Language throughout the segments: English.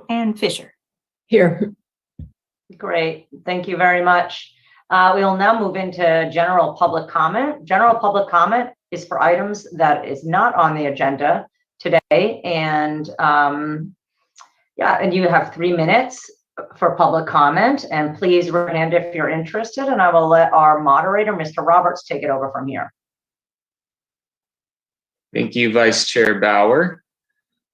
And Fisher. Here. Great, thank you very much. We will now move into general public comment. General public comment is for items that is not on the agenda today. And yeah, and you have 3 minutes for public comment, and please raise your hand if you're interested, and I will let our moderator, Mr. Roberts, take it over from here. Thank you, Vice Chair Bauer.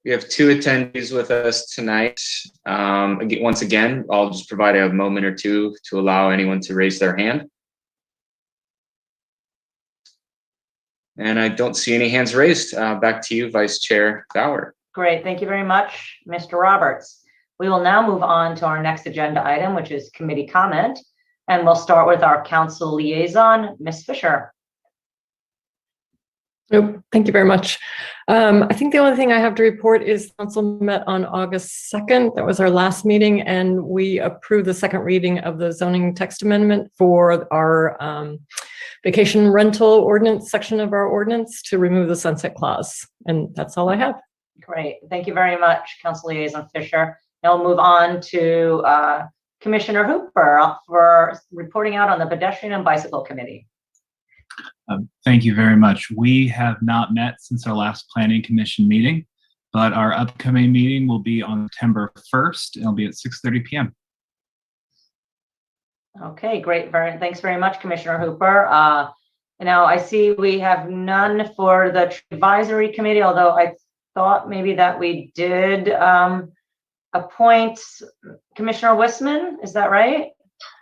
We have 2 attendees with us tonight. Once again, I'll just provide a moment or 2 to allow anyone to raise their hand. And I don't see any hands raised. Back to you, Vice Chair Bauer. Great, thank you very much, Mr. Roberts. We will now move on to our next agenda item, which is committee comment. And we'll start with our council liaison, Ms. Fisher. Nope, thank you very much. I think the only thing I have to report is council met on August 2nd. That was our last meeting, and we approved the second reading of the zoning text amendment for our vacation rental ordinance section of our ordinance to remove the sunset clause. And that's all I have. Great, thank you very much, Council Liaison Fisher. Now we'll move on to Commissioner Hooper for reporting out on the Pedestrian and Bicycle Committee. Thank you very much. We have not met since our last Planning Commission meeting, but our upcoming meeting will be on September 1st. It'll be at 6:30 p.m. Okay, great. Thanks very much, Commissioner Hooper. Now I see we have none for the Advisory Committee, although I thought maybe that we did appoint Commissioner Wissman. Is that right?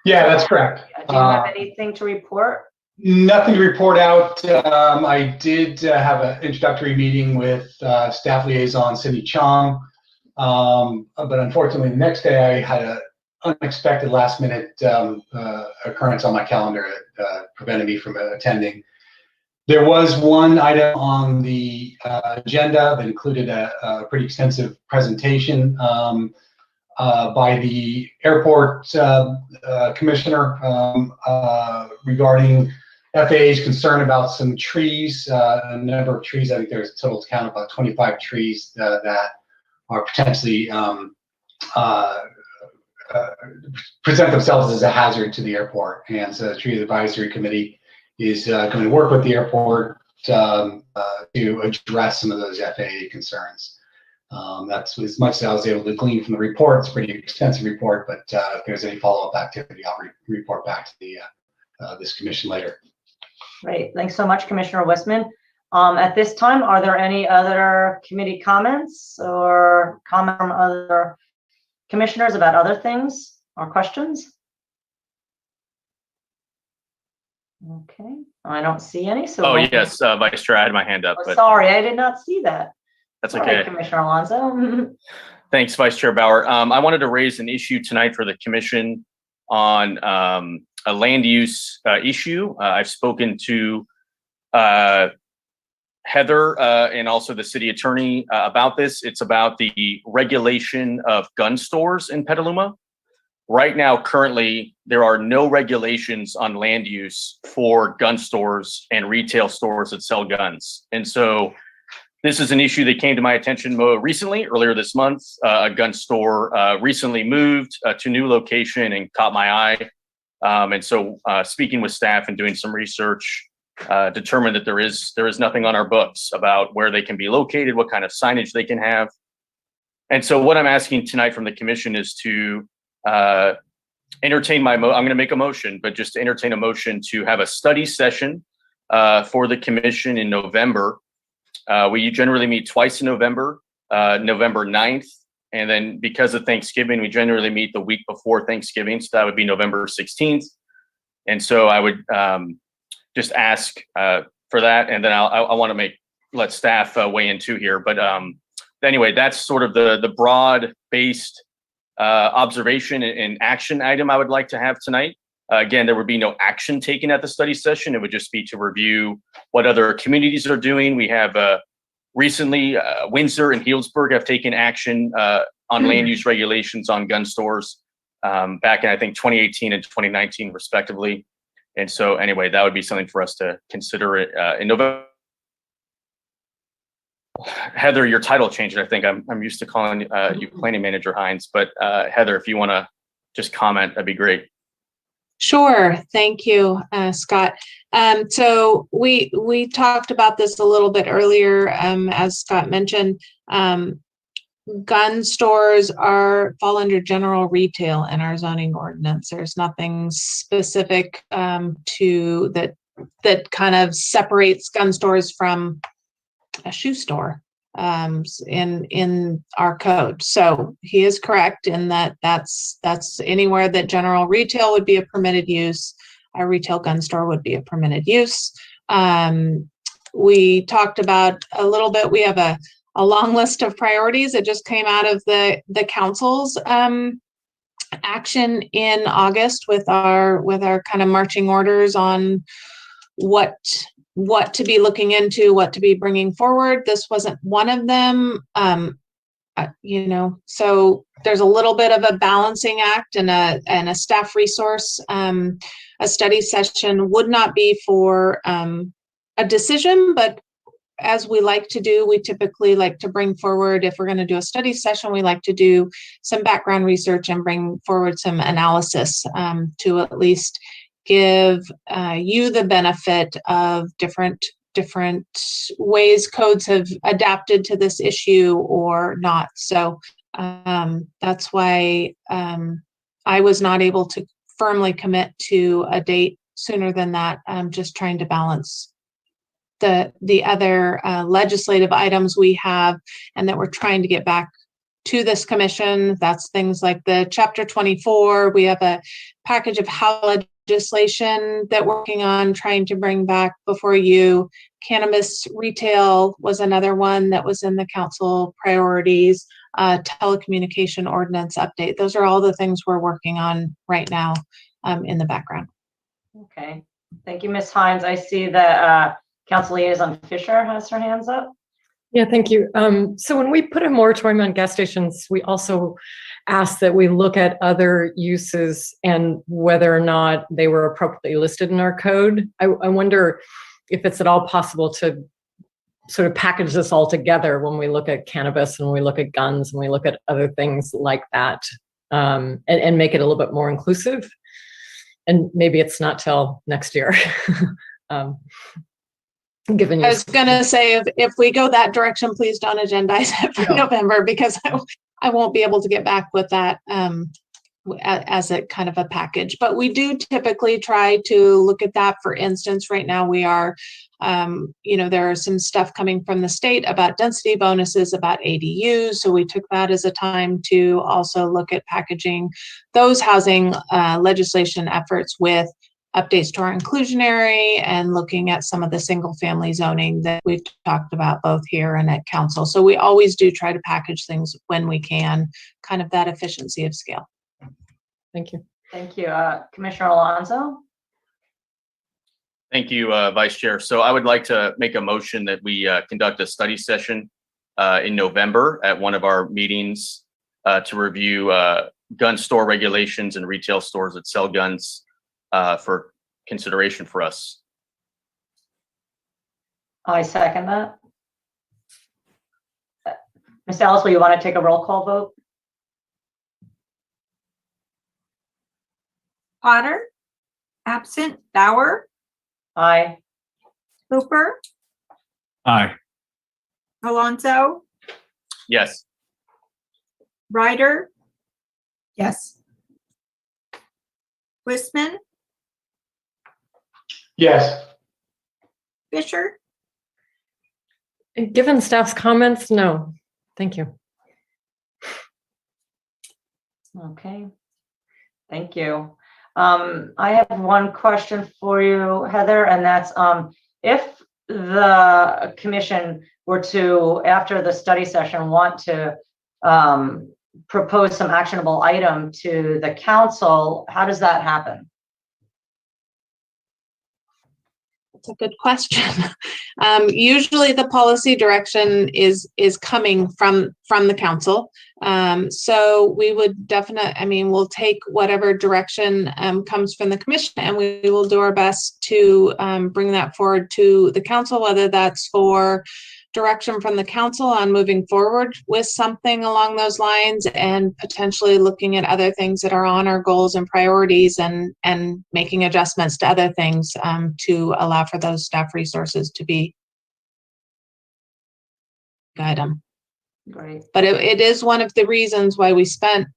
Yeah, that's correct. Do you have anything to report? Nothing to report out. I did have an introductory meeting with staff liaison Cindy Chong, but unfortunately the next day I had an unexpected last minute occurrence on my calendar that prevented me from attending. There was one item on the agenda that included a pretty extensive presentation by the airport commissioner regarding FAA's concern about some trees, a number of trees. I think there's a total count of about 25 trees that are potentially present themselves as a hazard to the airport. And so the Tree Advisory Committee is going to work with the airport to address some of those FAA concerns. That's as much as I was able to glean from the report. It's a pretty extensive report, but if there's any follow-up activity, I'll report back to the this commission later. Great, thanks so much, Commissioner Wissman. At this time, are there any other committee comments or comment from other commissioners about other things or questions? Okay, I don't see any. So oh yes, Vice Chair, I had my hand up. Oh, but sorry, I did not see that. That's okay, right, Commissioner Alonso. Thanks, Vice Chair Bauer. I wanted to raise an issue tonight for the commission on a land use issue. I've spoken to Heather and also the city attorney about this. It's about the regulation of gun stores in Petaluma. Right now, currently, there are no regulations on land use for gun stores and retail stores that sell guns. And so this is an issue that came to my attention recently, earlier this month. A gun store recently moved to a new location and caught my eye. And so speaking with staff and doing some research, determined that there is nothing on our books about where they can be located, what kind of signage they can have. And so what I'm asking tonight from the commission is to entertain I'm going to make a motion, but just to entertain a motion to have a study session for the commission in November. We generally meet twice in November, November 9th, and then because of Thanksgiving, we generally meet the week before Thanksgiving, so that would be November 16th. And so I would just ask for that, and then I want to let staff weigh in too here. But anyway, that's sort of the broad-based observation and action item I would like to have tonight. Again, there would be no action taken at the study session. It would just be to review what other communities are doing. We have recently Windsor and Healdsburg have taken action on land use regulations on gun stores back in, I think, 2018 and 2019, respectively. And so anyway, that would be something for us to consider it in November. Heather, your title changed. I think I'm used to calling you Planning Manager Hines, but Heather, if you want to just comment, that'd be great. Sure. Thank you, Scott. So we talked about this a little bit earlier. As Scott mentioned, gun stores fall under general retail in our zoning ordinance. There's nothing specific to that kind of separates gun stores from a shoe store in our code. So he is correct in that that's anywhere that general retail would be a permitted use. A retail gun store would be a permitted use. We talked about a little bit, we have a long list of priorities that just came out of the council's action in August with our kind of marching orders on what to be looking into, what to be bringing forward. This wasn't one of them, so there's a little bit of a balancing act and a staff resource. A study session would not be for a decision, but as we like to do, we typically like to bring forward, if we're going to do a study session, we like to do some background research and bring forward some analysis to at least give you the benefit of different ways codes have adapted to this issue or not. So that's why I was not able to firmly commit to a date sooner than that. I'm just trying to balance the other legislative items we have and that we're trying to get back to this commission. That's things like the Chapter 24. We have a package of legislation that we're working on trying to bring back before you. Cannabis retail was another one that was in the council priorities. Telecommunication ordinance update. Those are all the things we're working on right now in the background. Okay, thank you, Ms. Hines. I see that Council Liaison Fisher has her hands up. Yeah, thank you. So when we put a moratorium on gas stations, we also asked that we look at other uses and whether or not they were appropriately listed in our code. I wonder if it's at all possible to sort of package this all together when we look at cannabis and we look at guns and we look at other things like that, and make it a little bit more inclusive. And maybe it's not till next year. I was going to say, if we go that direction, please don't agendize it for November, because I won't be able to get back with that as a kind of a package. But we do typically try to look at that. For instance, right now we are, there are some stuff coming from the state about density bonuses, about ADUs. So we took that as a time to also look at packaging those housing legislation efforts with updates to our inclusionary and looking at some of the single family zoning that we've talked about both here and at council. So we always do try to package things when we can, kind of that efficiency of scale. Thank you. Thank you. Commissioner Alonso? Thank you, Vice Chair. So I would like to make a motion that we conduct a study session in November at one of our meetings to review gun store regulations and retail stores that sell guns for consideration for us. I second that. Ms. Ellis, will you want to take a roll call vote? Potter, absent. Bauer, Aye. Hooper, Aye. Alonso, Yes. Ryder, Yes. Wissman, Yes. Fisher. Given staff's comments, no. Thank you. Okay. Thank you. I have one question for you, Heather, and that's if the commission were to, after the study session, want to propose some actionable item to the council, how does that happen? That's a good question. Usually the policy direction is coming from the council. So we would definitely, we'll take whatever direction comes from the commission, and we will do our best to bring that forward to the council, whether that's for direction from the council on moving forward with something along those lines, and potentially looking at other things that are on our goals and priorities, and making adjustments to other things to allow for those staff resources to be item. Great. But it is one of the reasons why we spent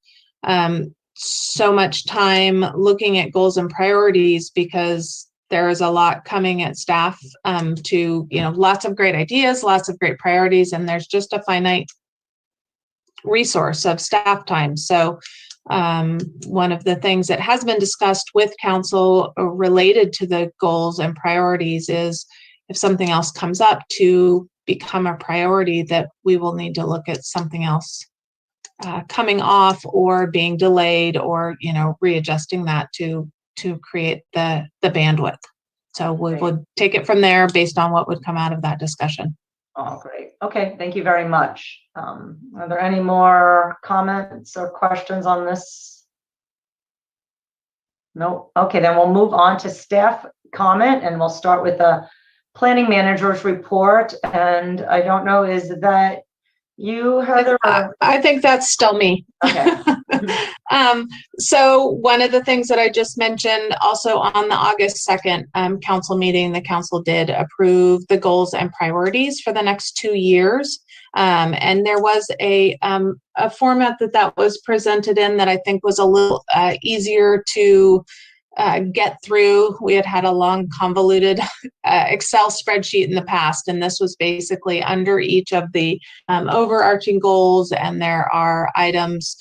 so much time looking at goals and priorities, because there is a lot coming at staff to, lots of great ideas, lots of great priorities, and there's just a finite resource of staff time. So one of the things that has been discussed with council related to the goals and priorities is, if something else comes up to become a priority, that we will need to look at something else coming off or being delayed, or readjusting that to create the bandwidth. So we would take it from there based on what would come out of that discussion. Oh, great. Okay, thank you very much. Are there any more comments or questions on this? No. Okay, then we'll move on to staff comment, and we'll start with the planning manager's report. And I don't know, is that you, Heather? I think that's still me. Okay. So one of the things that I just mentioned, also on the August 2nd council meeting, the council did approve the goals and priorities for the next 2 years. And there was a format that was presented in that I think was a little easier to get through. We had a long, convoluted Excel spreadsheet in the past, and this was basically under each of the overarching goals, and there are items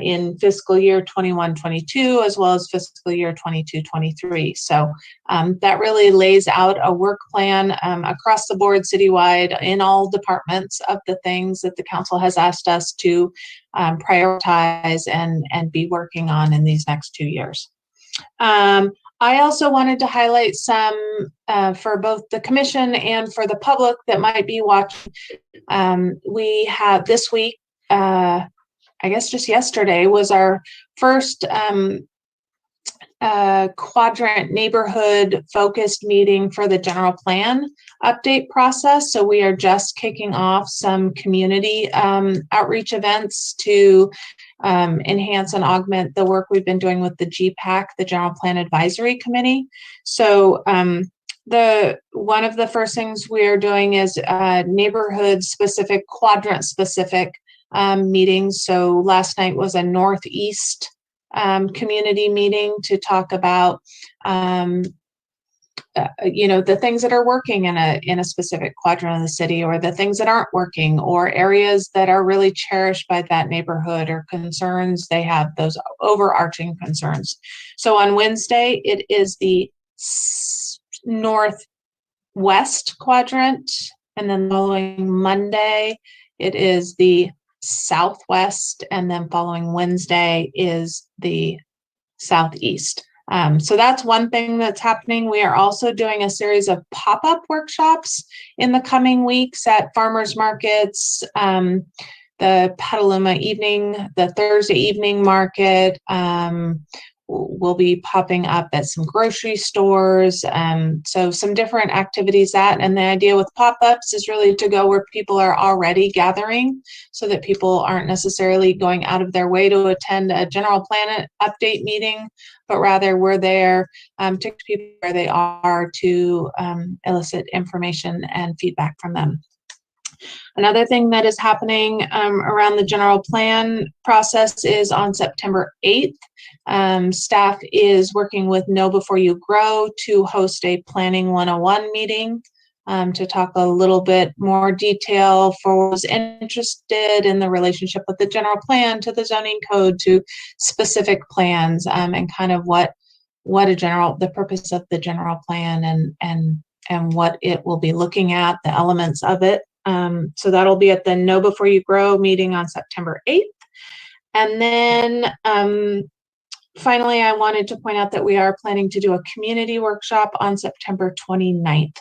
in fiscal year 21-22 as well as fiscal year 22-23. So that really lays out a work plan across the board, citywide, in all departments, of the things that the council has asked us to prioritize and be working on in these next 2 years. I also wanted to highlight some for both the commission and for the public that might be watching. We have this week, I guess just yesterday, was our first quadrant neighborhood focused meeting for the general plan update process. So we are just kicking off some community outreach events to enhance and augment the work we've been doing with the GPAC, the General Plan Advisory Committee. So one of the first things we are doing is neighborhood specific, quadrant specific meetings. So last night was a Northeast community meeting to talk about the things that are working in a specific quadrant of the city, or the things that aren't working, or areas that are really cherished by that neighborhood, or concerns they have, those overarching concerns. So on Wednesday, it is the northwest quadrant, and then following Monday, it is the southwest, and then following Wednesday is the southeast. So that's one thing that's happening. We are also doing a series of pop-up workshops in the coming weeks at farmers markets, the Petaluma evening, the Thursday evening market. Will be popping up at some grocery stores. So some different activities and the idea with pop-ups is really to go where people are already gathering, so that people aren't necessarily going out of their way to attend a general plan update meeting, but rather we're there to people where they are to elicit information and feedback from them. Another thing that is happening around the general plan process is on September 8th. Staff is working with Know Before You Grow to host a Planning 101 meeting to talk a little bit more detail for those interested in the relationship with the general plan to the zoning code to specific plans, and kind of what the purpose of the general plan and what it will be looking at, the elements of it. So that'll be at the Know Before You Grow meeting on September 8th. And then finally, I wanted to point out that we are planning to do a community workshop on September 29th.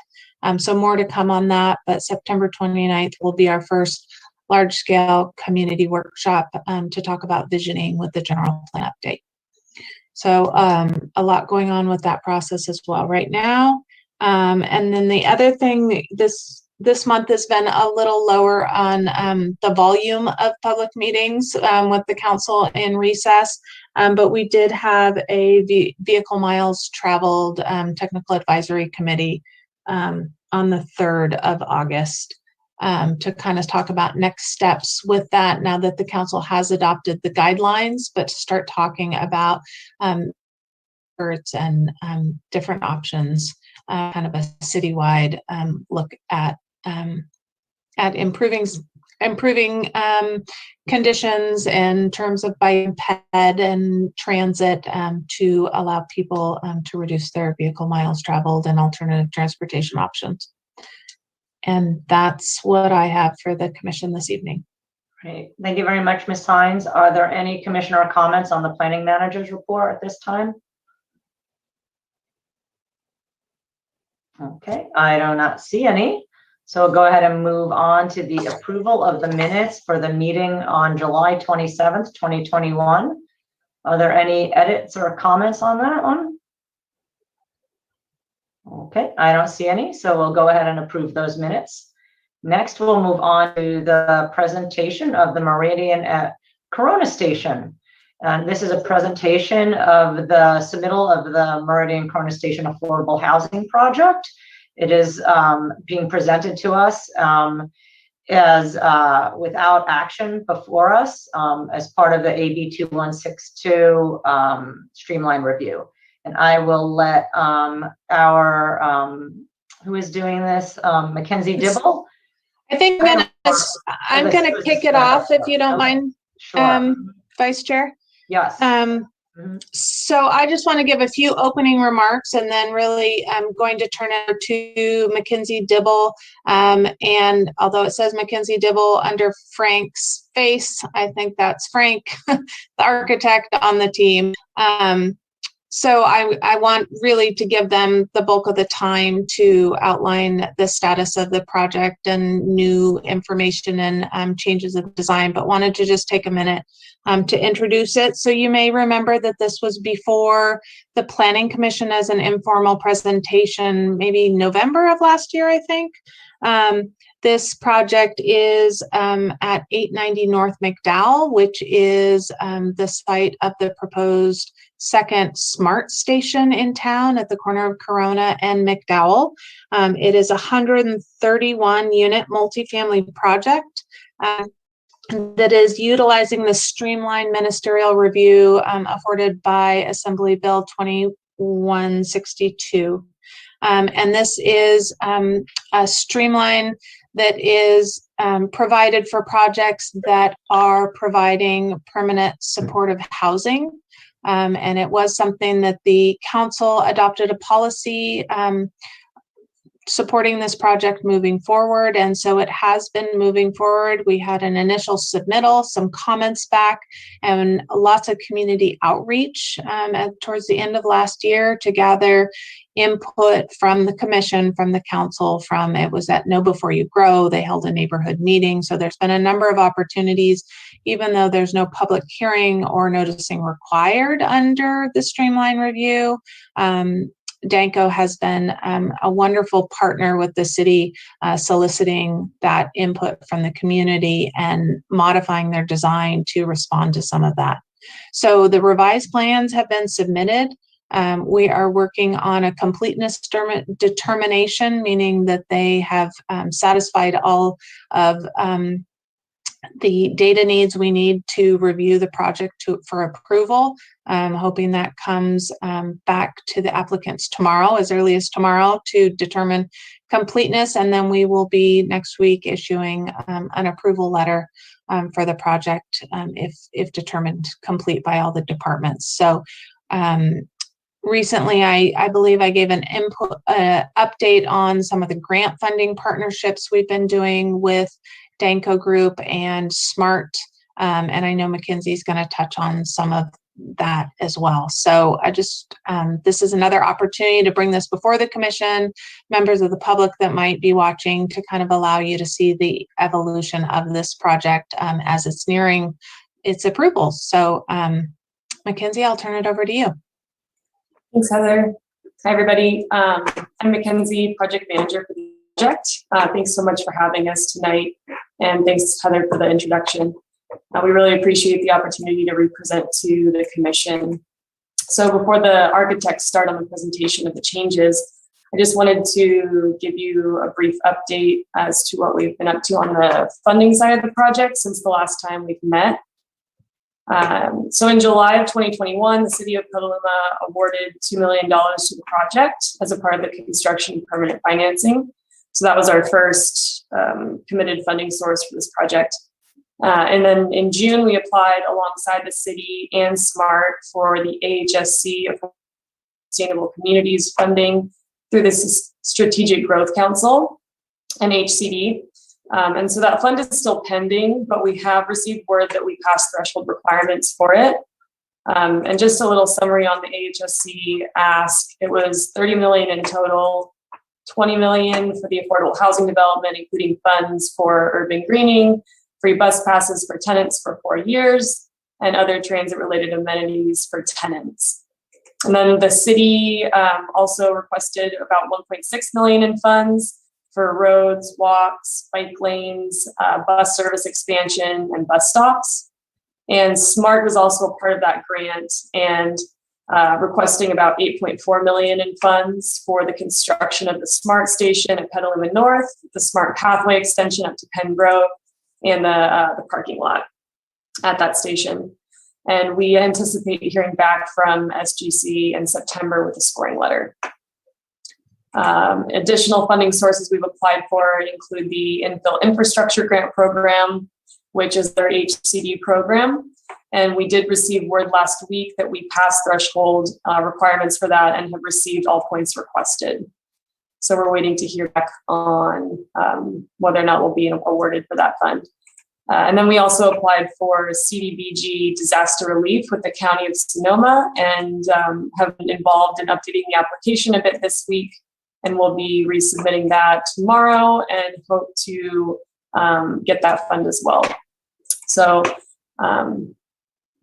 So more to come on that, but September 29th will be our first large-scale community workshop to talk about visioning with the general plan update. So a lot going on with that process as well right now. And then the other thing, this this month has been a little lower on the volume of public meetings with the council in recess, but we did have a vehicle miles traveled technical advisory committee on the 3rd of August to kind of talk about next steps with that now that the council has adopted the guidelines, but to start talking about and different options, kind of a citywide look at improving conditions in terms of bike, ped, and transit to allow people to reduce their vehicle miles traveled and alternative transportation options. And that's what I have for the commission this evening. Great. Thank you very much, Ms. Hines. Are there any commissioner comments on the planning manager's report at this time? Okay, I do not see any. So we'll go ahead and move on to the approval of the minutes for the meeting on July 27th, 2021. Are there any edits or comments on that one? Okay, I don't see any, so we'll go ahead and approve those minutes. Next, we'll move on to the presentation of the Meridian at Chrono Station. And this is a presentation of the submittal of the Meridian Chrono Station Affordable Housing Project. It is being presented to us as without action before us as part of the AB 2162 streamline review. And I will let our, who is doing this, Mackenzie Dibble. I think I'm gonna kick it off if you don't mind, Sure. Vice Chair. Yes. So I just want to give a few opening remarks, and then really I'm going to turn it over to Mackenzie Dibble. And although it says Mackenzie Dibble under Frank's face, I think that's Frank, the architect on the team. So I want really to give them the bulk of the time to outline the status of the project and new information and changes of design, but wanted to just take a minute to introduce it. So you may remember that this was before the Planning Commission as an informal presentation, maybe November of last year, I think. This project is at 890 North McDowell, which is the site of the proposed second smart station in town at the corner of Corona and McDowell. It is a 131 unit multifamily project that is utilizing the streamlined ministerial review afforded by Assembly Bill 2162. And this is a streamline that is provided for projects that are providing permanent supportive housing. And it was something that the council adopted a policy supporting this project moving forward. And so it has been moving forward. We had an initial submittal, some comments back, and lots of community outreach towards the end of last year to gather input from the commission, from the council, it was at Know Before You Grow. They held a neighborhood meeting. So there's been a number of opportunities, even though there's no public hearing or noticing required under the streamline review. Danco has been a wonderful partner with the city, soliciting that input from the community and modifying their design to respond to some of that. So the revised plans have been submitted. We are working on a completeness determination, meaning that they have satisfied all of the data needs we need to review the project for approval. I'm hoping that comes back to the applicants tomorrow, as early as tomorrow, to determine completeness. And then we will be next week issuing an approval letter for the project if determined complete by all the departments. So recently, I believe I gave an update on some of the grant funding partnerships we've been doing with Danco Group and SMART, and I know Mackenzie's going to touch on some of that as well. So I just, this is another opportunity to bring this before the commission, members of the public that might be watching, to kind of allow you to see the evolution of this project as it's nearing its approval. So Mackenzie, I'll turn it over to you. Thanks, Heather. Hi, everybody. I'm Mackenzie, project manager for the project. Thanks so much for having us tonight, and thanks, Heather, for the introduction. We really appreciate the opportunity to represent to the commission. So before the architects start on the presentation of the changes, I just wanted to give you a brief update as to what we've been up to on the funding side of the project since the last time we've met. So in July of 2021, the city of Petaluma awarded $2 million to the project as a part of the construction permanent financing. So that was our first committed funding source for this project. And then in June, we applied alongside the city and SMART for the AHSC Sustainable Communities funding through this Strategic Growth Council and HCD. And so that fund is still pending, but we have received word that we passed threshold requirements for it. And just a little summary on the AHSC ask, it was $30 million in total, $20 million for the affordable housing development, including funds for urban greening, free bus passes for tenants for 4 years, and other transit-related amenities for tenants. And then the city also requested about $1.6 million in funds for roads, walks, bike lanes, bus service expansion, and bus stops. And SMART was also part of that grant and requesting about $8.4 million in funds for the construction of the SMART station at Petaluma North, the SMART pathway extension up to Penn Grove, and the parking lot at that station. And we anticipate hearing back from SGC in September with a scoring letter. Additional funding sources we've applied for include the Infill Infrastructure Grant Program, which is their HCD program. And we did receive word last week that we passed threshold requirements for that and have received all points requested. So we're waiting to hear back on whether or not we'll be awarded for that fund. And then we also applied for CDBG disaster relief with the County of Sonoma and have been involved in updating the application a bit this week. And we'll be resubmitting that tomorrow and hope to get that fund as well. So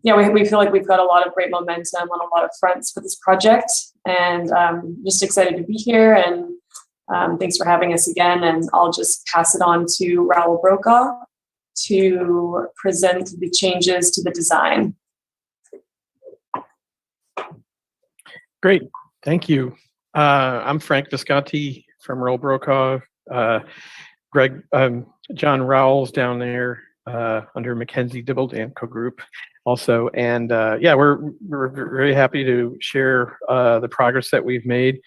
yeah, we feel like we've got a lot of great momentum on a lot of fronts for this project, and just excited to be here, and thanks for having us again. And I'll just pass it on to Raul Brokaw to present the changes to the design. Great, thank you. I'm Frank Visconti from Raul Brokaw. John Rowell's down there under Mackenzie Dibble-Danco Group also. And yeah, we're very happy to share the progress that we've made.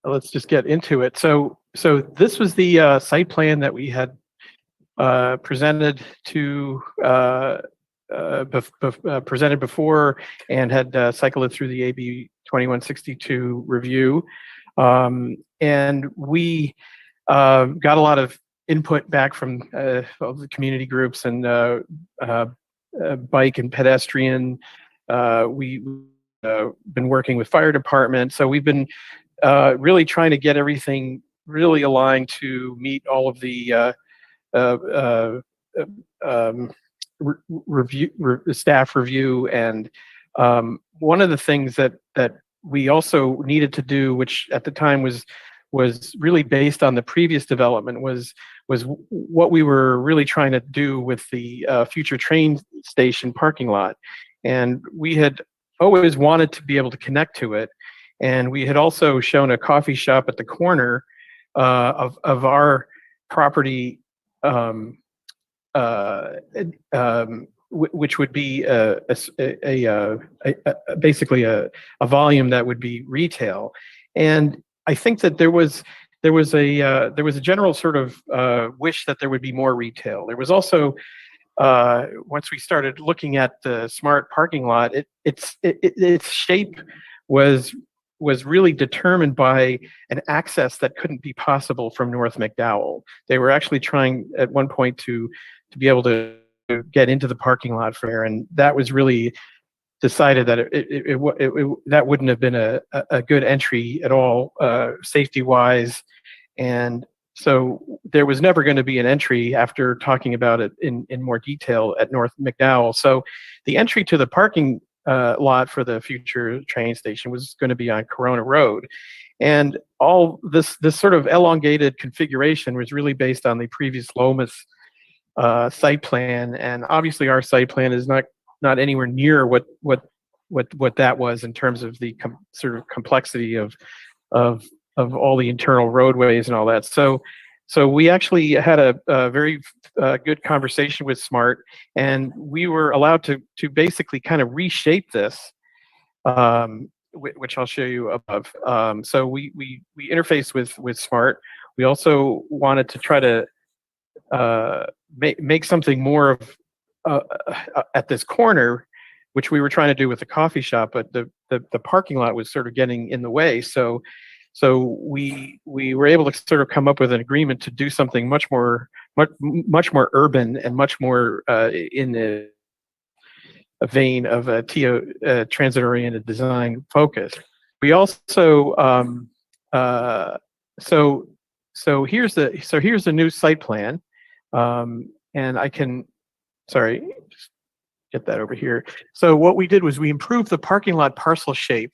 Let's just get into it. So this was the site plan that we had presented before and had cycled it through the AB 2162 review. And we got a lot of input back from all the community groups and bike and pedestrian. We've been working with fire department. So we've been really trying to get everything really aligned to meet all of the staff review. And one of the things that we also needed to do, which at the time was really based on the previous development, was what we were really trying to do with the future train station parking lot. And we had always wanted to be able to connect to it. And we had also shown a coffee shop at the corner of our property, which would be basically a volume that would be retail. And I think that there was a general sort of wish that there would be more retail. There was also once we started looking at the SMART parking lot, its shape was really determined by an access that couldn't be possible from North McDowell. They were actually trying at one point to be able to get into the parking lot from there, and that was really decided that that wouldn't have been a good entry at all, safety-wise. And so there was never going to be an entry after talking about it in more detail at North McDowell. So the entry to the parking lot for the future train station was going to be on Corona Road. And all this sort of elongated configuration was really based on the previous Lomas site plan. And obviously our site plan is not anywhere near what that was in terms of the sort of complexity of all the internal roadways and all that. So we actually had a very good conversation with SMART, and we were allowed to basically kind of reshape this, which I'll show you above. So we interfaced with SMART. We also wanted to try to make something more of at this corner, which we were trying to do with the coffee shop, but the parking lot was sort of getting in the way. So we were able to sort of come up with an agreement to do something much more urban and much more in the vein of a transit-oriented design focus. We also so here's the new site plan, and I can just get that over here. So what we did was we improved the parking lot parcel shape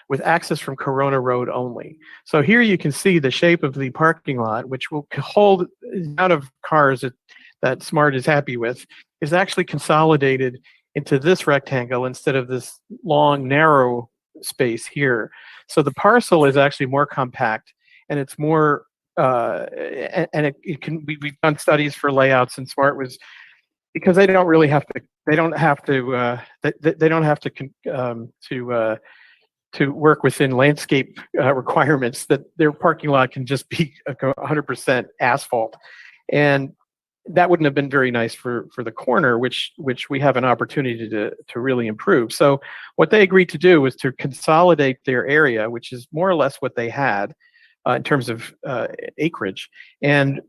with access from Corona Road only. So here you can see the shape of the parking lot, which will hold the amount of cars that SMART is happy with, is actually consolidated into this rectangle instead of this long, narrow space here. So the parcel is actually more compact, and it's more, we've done studies for layouts, and SMART was, because they don't really have to, they don't have to work within landscape requirements, that their parking lot can just be 100% asphalt. And that wouldn't have been very nice for the corner, which we have an opportunity to really improve. So what they agreed to do was to consolidate their area, which is more or less what they had in terms of acreage. And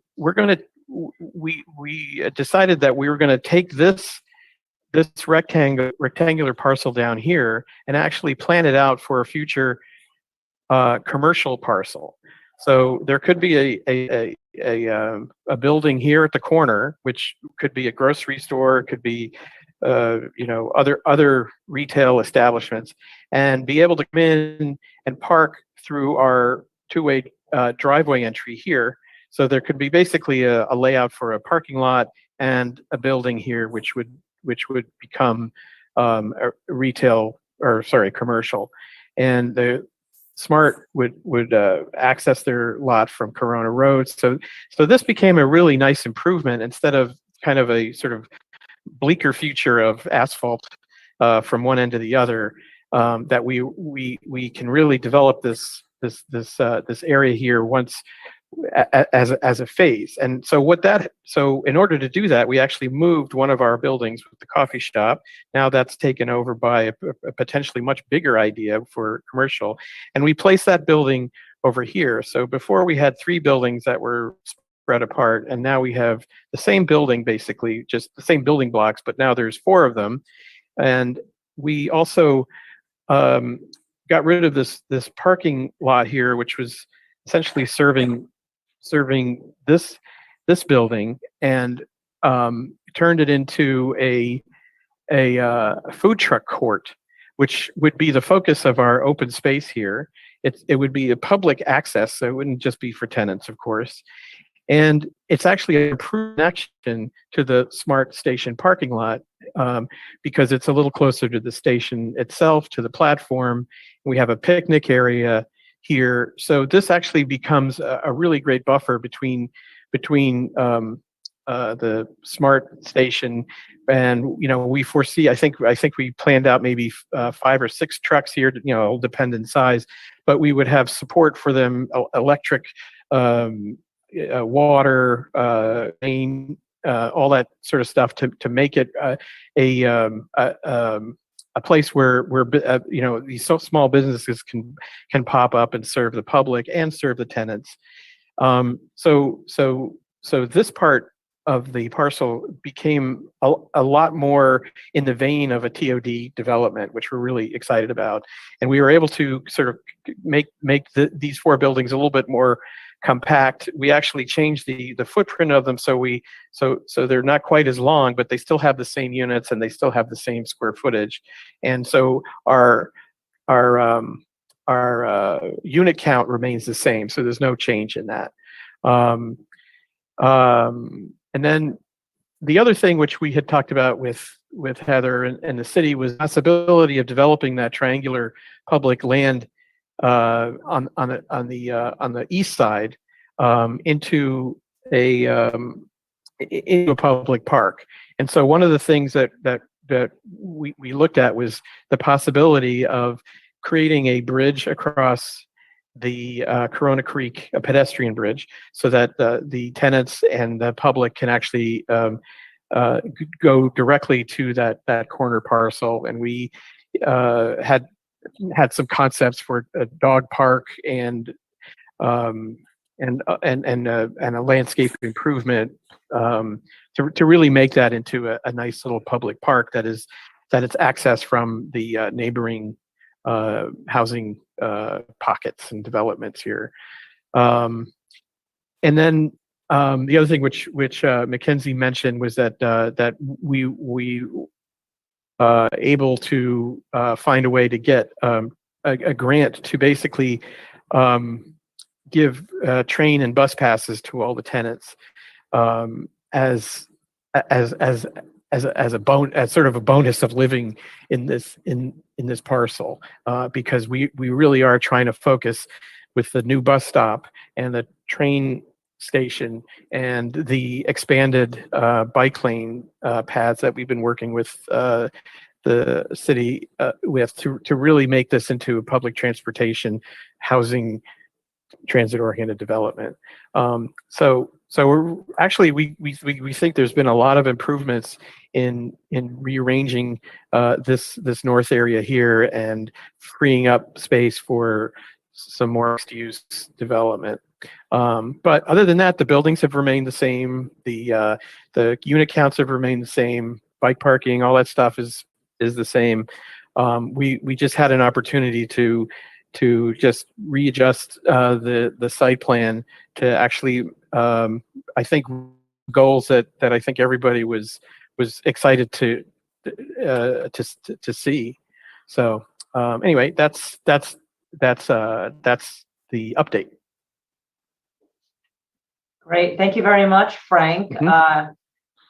we decided that we were going to take this rectangular parcel down here and actually plan it out for a future commercial parcel. So there could be a building here at the corner, which could be a grocery store, it could be other retail establishments, and be able to come in and park through our two-way driveway entry here. So there could be basically a layout for a parking lot and a building here, which would become a commercial. And the SMART would access their lot from Corona Road. So this became a really nice improvement, instead of kind of a sort of bleaker future of asphalt from one end to the other. That we can really develop this area here once as a phase. And so in order to do that, we actually moved one of our buildings with the coffee shop. Now that's taken over by a potentially much bigger idea for commercial, and we placed that building over here. So before we had 3 buildings that were spread apart, and now we have the same building, basically just the same building blocks, but now there's 4 of them. And we also got rid of this parking lot here, which was essentially serving this building, and turned it into a food truck court, which would be the focus of our open space here. It would be a public access, so it wouldn't just be for tenants, of course. And it's actually an improved connection to the SMART station parking lot, because it's a little closer to the station itself, to the platform. We have a picnic area here. So this actually becomes a really great buffer between the SMART station, and we foresee, I think we planned out maybe 5 or 6 trucks here, it'll depend in size, but we would have support for them, electric, water, main, all that sort of stuff to make it a place where these small businesses can pop up and serve the public and serve the tenants. So this part of the parcel became a lot more in the vein of a TOD development, which we're really excited about. And we were able to sort of make these 4 buildings a little bit more compact. We actually changed the footprint of them so they're not quite as long, but they still have the same units and they still have the same square footage. And so our unit count remains the same, so there's no change in that. And then the other thing which we had talked about with Heather and the city was the possibility of developing that triangular public land on the east side into a public park. And so one of the things that we looked at was the possibility of creating a bridge across the Corona Creek, a pedestrian bridge, so that the tenants and the public can actually go directly to that corner parcel. And we had some concepts for a dog park and a landscape improvement to really make that into a nice little public park that is accessed from the neighboring housing pockets and developments here. And then the other thing which Mackenzie mentioned was that we able to find a way to get a grant to basically give train and bus passes to all the tenants as sort of a bonus of living in this parcel, because we really are trying to focus with the new bus stop and the train station and the expanded bike lane paths that we've been working with the city with to really make this into a public transportation, housing, transit-oriented development. So we're actually we think there's been a lot of improvements in rearranging this north area here and freeing up space for some more mixed-use development. But other than that, the buildings have remained the same. The unit counts have remained the same. Bike parking, all that stuff is the same. We just had an opportunity to just readjust the site plan to actually I think goals that I think everybody was excited to see. So anyway, that's the update. Great. Thank you very much, Frank.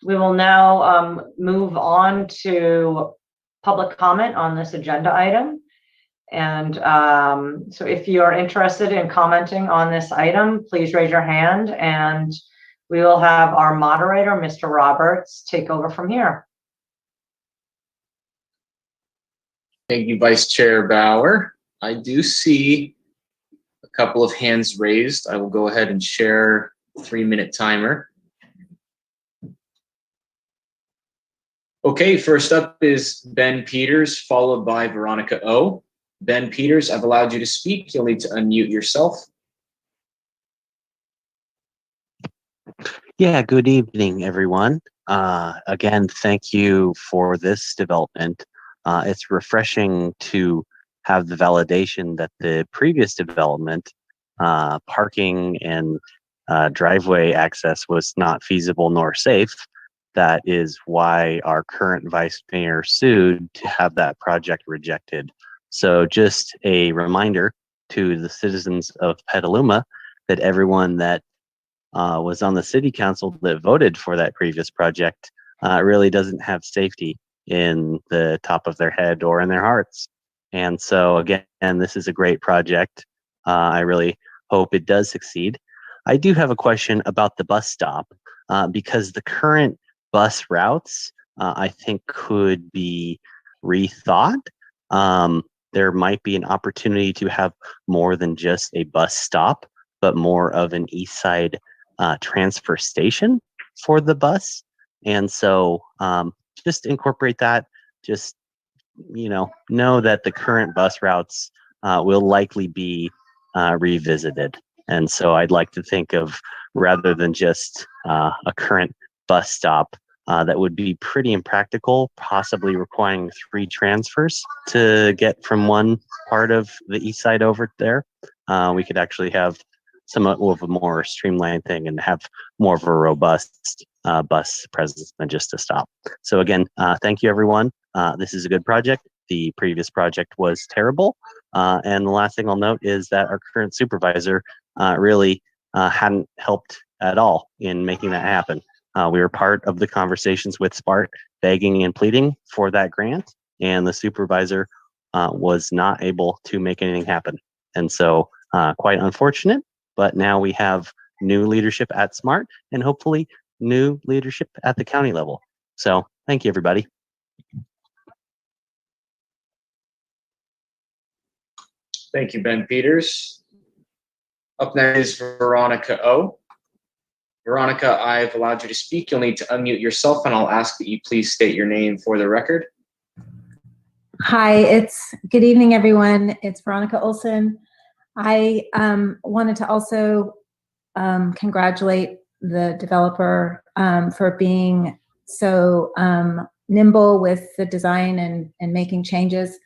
We will now move on to public comment on this agenda item. And so if you are interested in commenting on this item, please raise your hand and we will have our moderator, Mr. Roberts, take over from here. Thank you, Vice Chair Bauer. I do see a couple of hands raised. I will go ahead and share 3-minute timer. Okay, first up is Ben Peters, followed by Veronica O. Ben Peters, I've allowed you to speak. You'll need to unmute yourself. Yeah, good evening, everyone. Again, thank you for this development. It's refreshing to have the validation that the previous development, parking and driveway access was not feasible nor safe. That is why our current vice mayor sued to have that project rejected. So just a reminder to the citizens of Petaluma that everyone that was on the city council that voted for that previous project really doesn't have safety in the top of their head or in their hearts. And so again, this is a great project. I really hope it does succeed. I do have a question about the bus stop because the current bus routes I think could be rethought. There might be an opportunity to have more than just a bus stop, but more of an east side transfer station for the bus. And so just incorporate that. Just, know that the current bus routes will likely be revisited. And so I'd like to think of, rather than just a current bus stop, that would be pretty impractical, possibly requiring 3 transfers to get from one part of the east side over there. We could actually have somewhat of a more streamlined thing and have more of a robust bus presence than just a stop. So again, thank you everyone. This is a good project. The previous project was terrible. And the last thing I'll note is that our current supervisor really hadn't helped at all in making that happen. We were part of the conversations with Spar, begging and pleading for that grant, and the supervisor was not able to make anything happen. And so quite unfortunate, but now we have new leadership at SMART and hopefully new leadership at the county level. So thank you, everybody. Thank you, Ben Peters. Up next is Veronica O. Veronica, I've allowed you to speak. You'll need to unmute yourself, and I'll ask that you please state your name for the record. Hi, good evening, everyone. It's Veronica Olson. I wanted to also congratulate the developer for being so nimble with the design and making changes.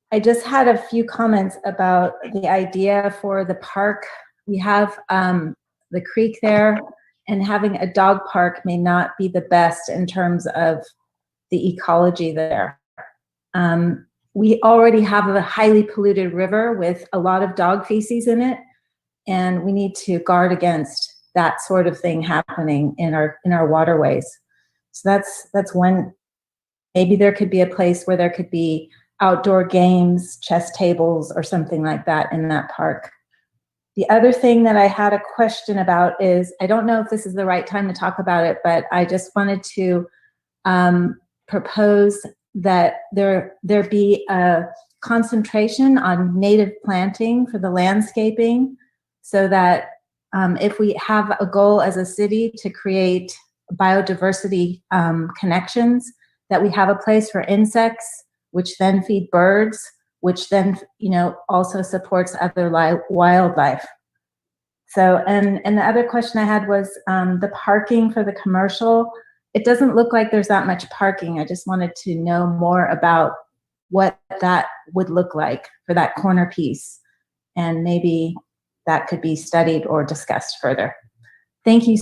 I just had a few comments about the idea for the park. We have the creek there, and having a dog park may not be the best in terms of the ecology there. We already have a highly polluted river with a lot of dog feces in it, and we need to guard against that sort of thing happening in our waterways. So that's one. Maybe there could be a place where there could be outdoor games, chess tables, or something like that in that park. The other thing that I had a question about is, I don't know if this is the right time to talk about it, but I just wanted to propose that there be a concentration on native planting for the landscaping, so that if we have a goal as a city to create biodiversity connections, that we have a place for insects, which then feed birds, which then, also supports other wildlife. So, and the other question I had was the parking for the commercial. It doesn't look like there's that much parking. I just wanted to know more about what that would look like for that corner piece. And maybe that could be studied or discussed further. Thank you.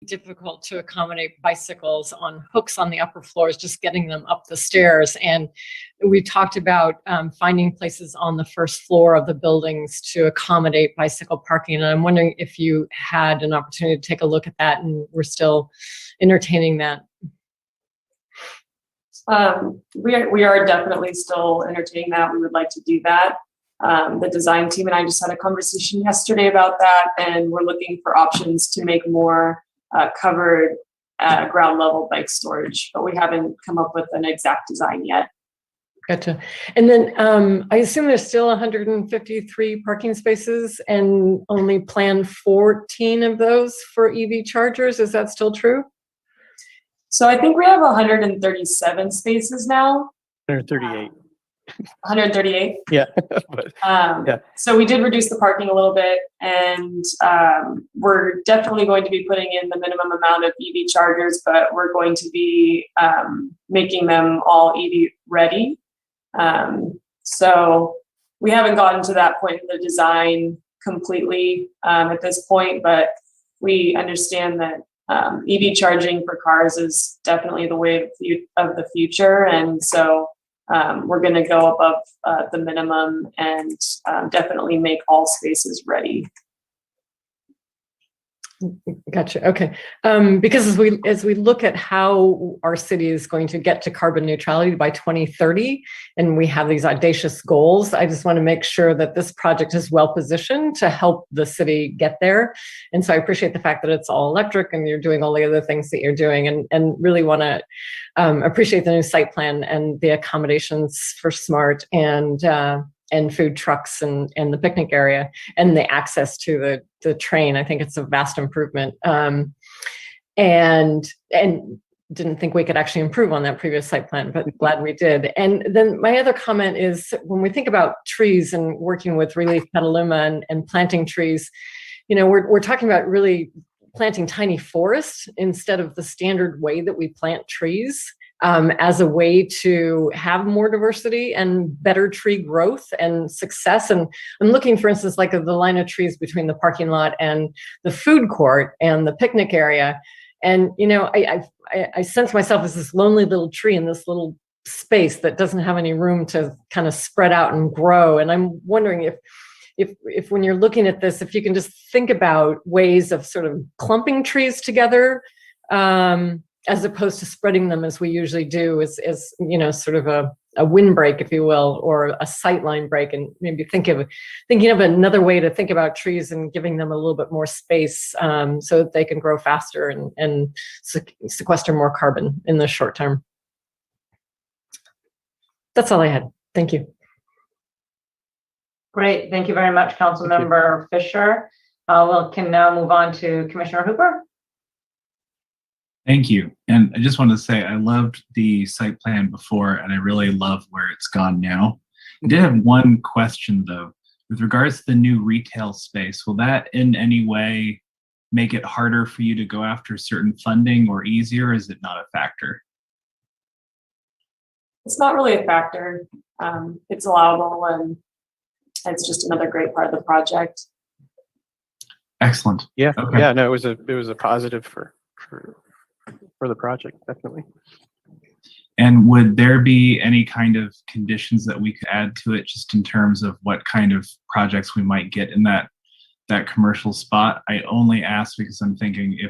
Difficult to accommodate bicycles on hooks on the upper floors, just getting them up the stairs. And we talked about finding places on the first floor of the buildings to accommodate bicycle parking. And I'm wondering if you had an opportunity to take a look at that, and we're still entertaining that. We are definitely still entertaining that. We would like to do that. The design team and I just had a conversation yesterday about that, and we're looking for options to make more covered ground level bike storage, but we haven't come up with an exact design yet. Gotcha. And then I assume there's still 153 parking spaces and only planned 14 of those for EV chargers. Is that still true? So I think we have 137 spaces now. 138. 138. Yeah. But, yeah. So we did reduce the parking a little bit, and we're definitely going to be putting in the minimum amount of EV chargers, but we're going to be making them all EV ready. So we haven't gotten to that point in the design completely at this point, but we understand that EV charging for cars is definitely the way of the future. And so we're going to go above the minimum and definitely make all spaces ready. Gotcha. Okay. Because as we look at how our city is going to get to carbon neutrality by 2030, and we have these audacious goals, I just want to make sure that this project is well positioned to help the city get there. And so I appreciate the fact that it's all electric and you're doing all the other things that you're doing, and really want to appreciate the new site plan and the accommodations for smart and food trucks and the picnic area and the access to the train. I think it's a vast improvement. And didn't think we could actually improve on that previous site plan, but glad we did. And then my other comment is when we think about trees and working with Relief Petaluma and planting trees, we're talking about really planting tiny forests instead of the standard way that we plant trees. As a way to have more diversity and better tree growth and success. And I'm looking, for instance, like the line of trees between the parking lot and the food court and the picnic area. And, I sense myself as this lonely little tree in this little space that doesn't have any room to kind of spread out and grow. And I'm wondering if when you're looking at this, if you can just think about ways of sort of clumping trees together, as opposed to spreading them as we usually do, as sort of a windbreak, if you will, or a sightline break, and maybe thinking of another way to think about trees and giving them a little bit more space so that they can grow faster and sequester more carbon in the short term. That's all I had. Thank you. Great. Thank you very much, Councilmember Fisher. We can now move on to Commissioner Hooper. Thank you. And I just wanted to say I loved the site plan before, and I really love where it's gone now. I did have one question, though. With regards to the new retail space, will that in any way make it harder for you to go after certain funding or easier, or is it not a factor? It's not really a factor. It's allowable, and it's just another great part of the project. Excellent. Yeah. Okay. Yeah. No, it was a positive for the project, definitely. And would there be any kind of conditions that we could add to it, just in terms of what kind of projects we might get in that commercial spot? I only ask because I'm thinking I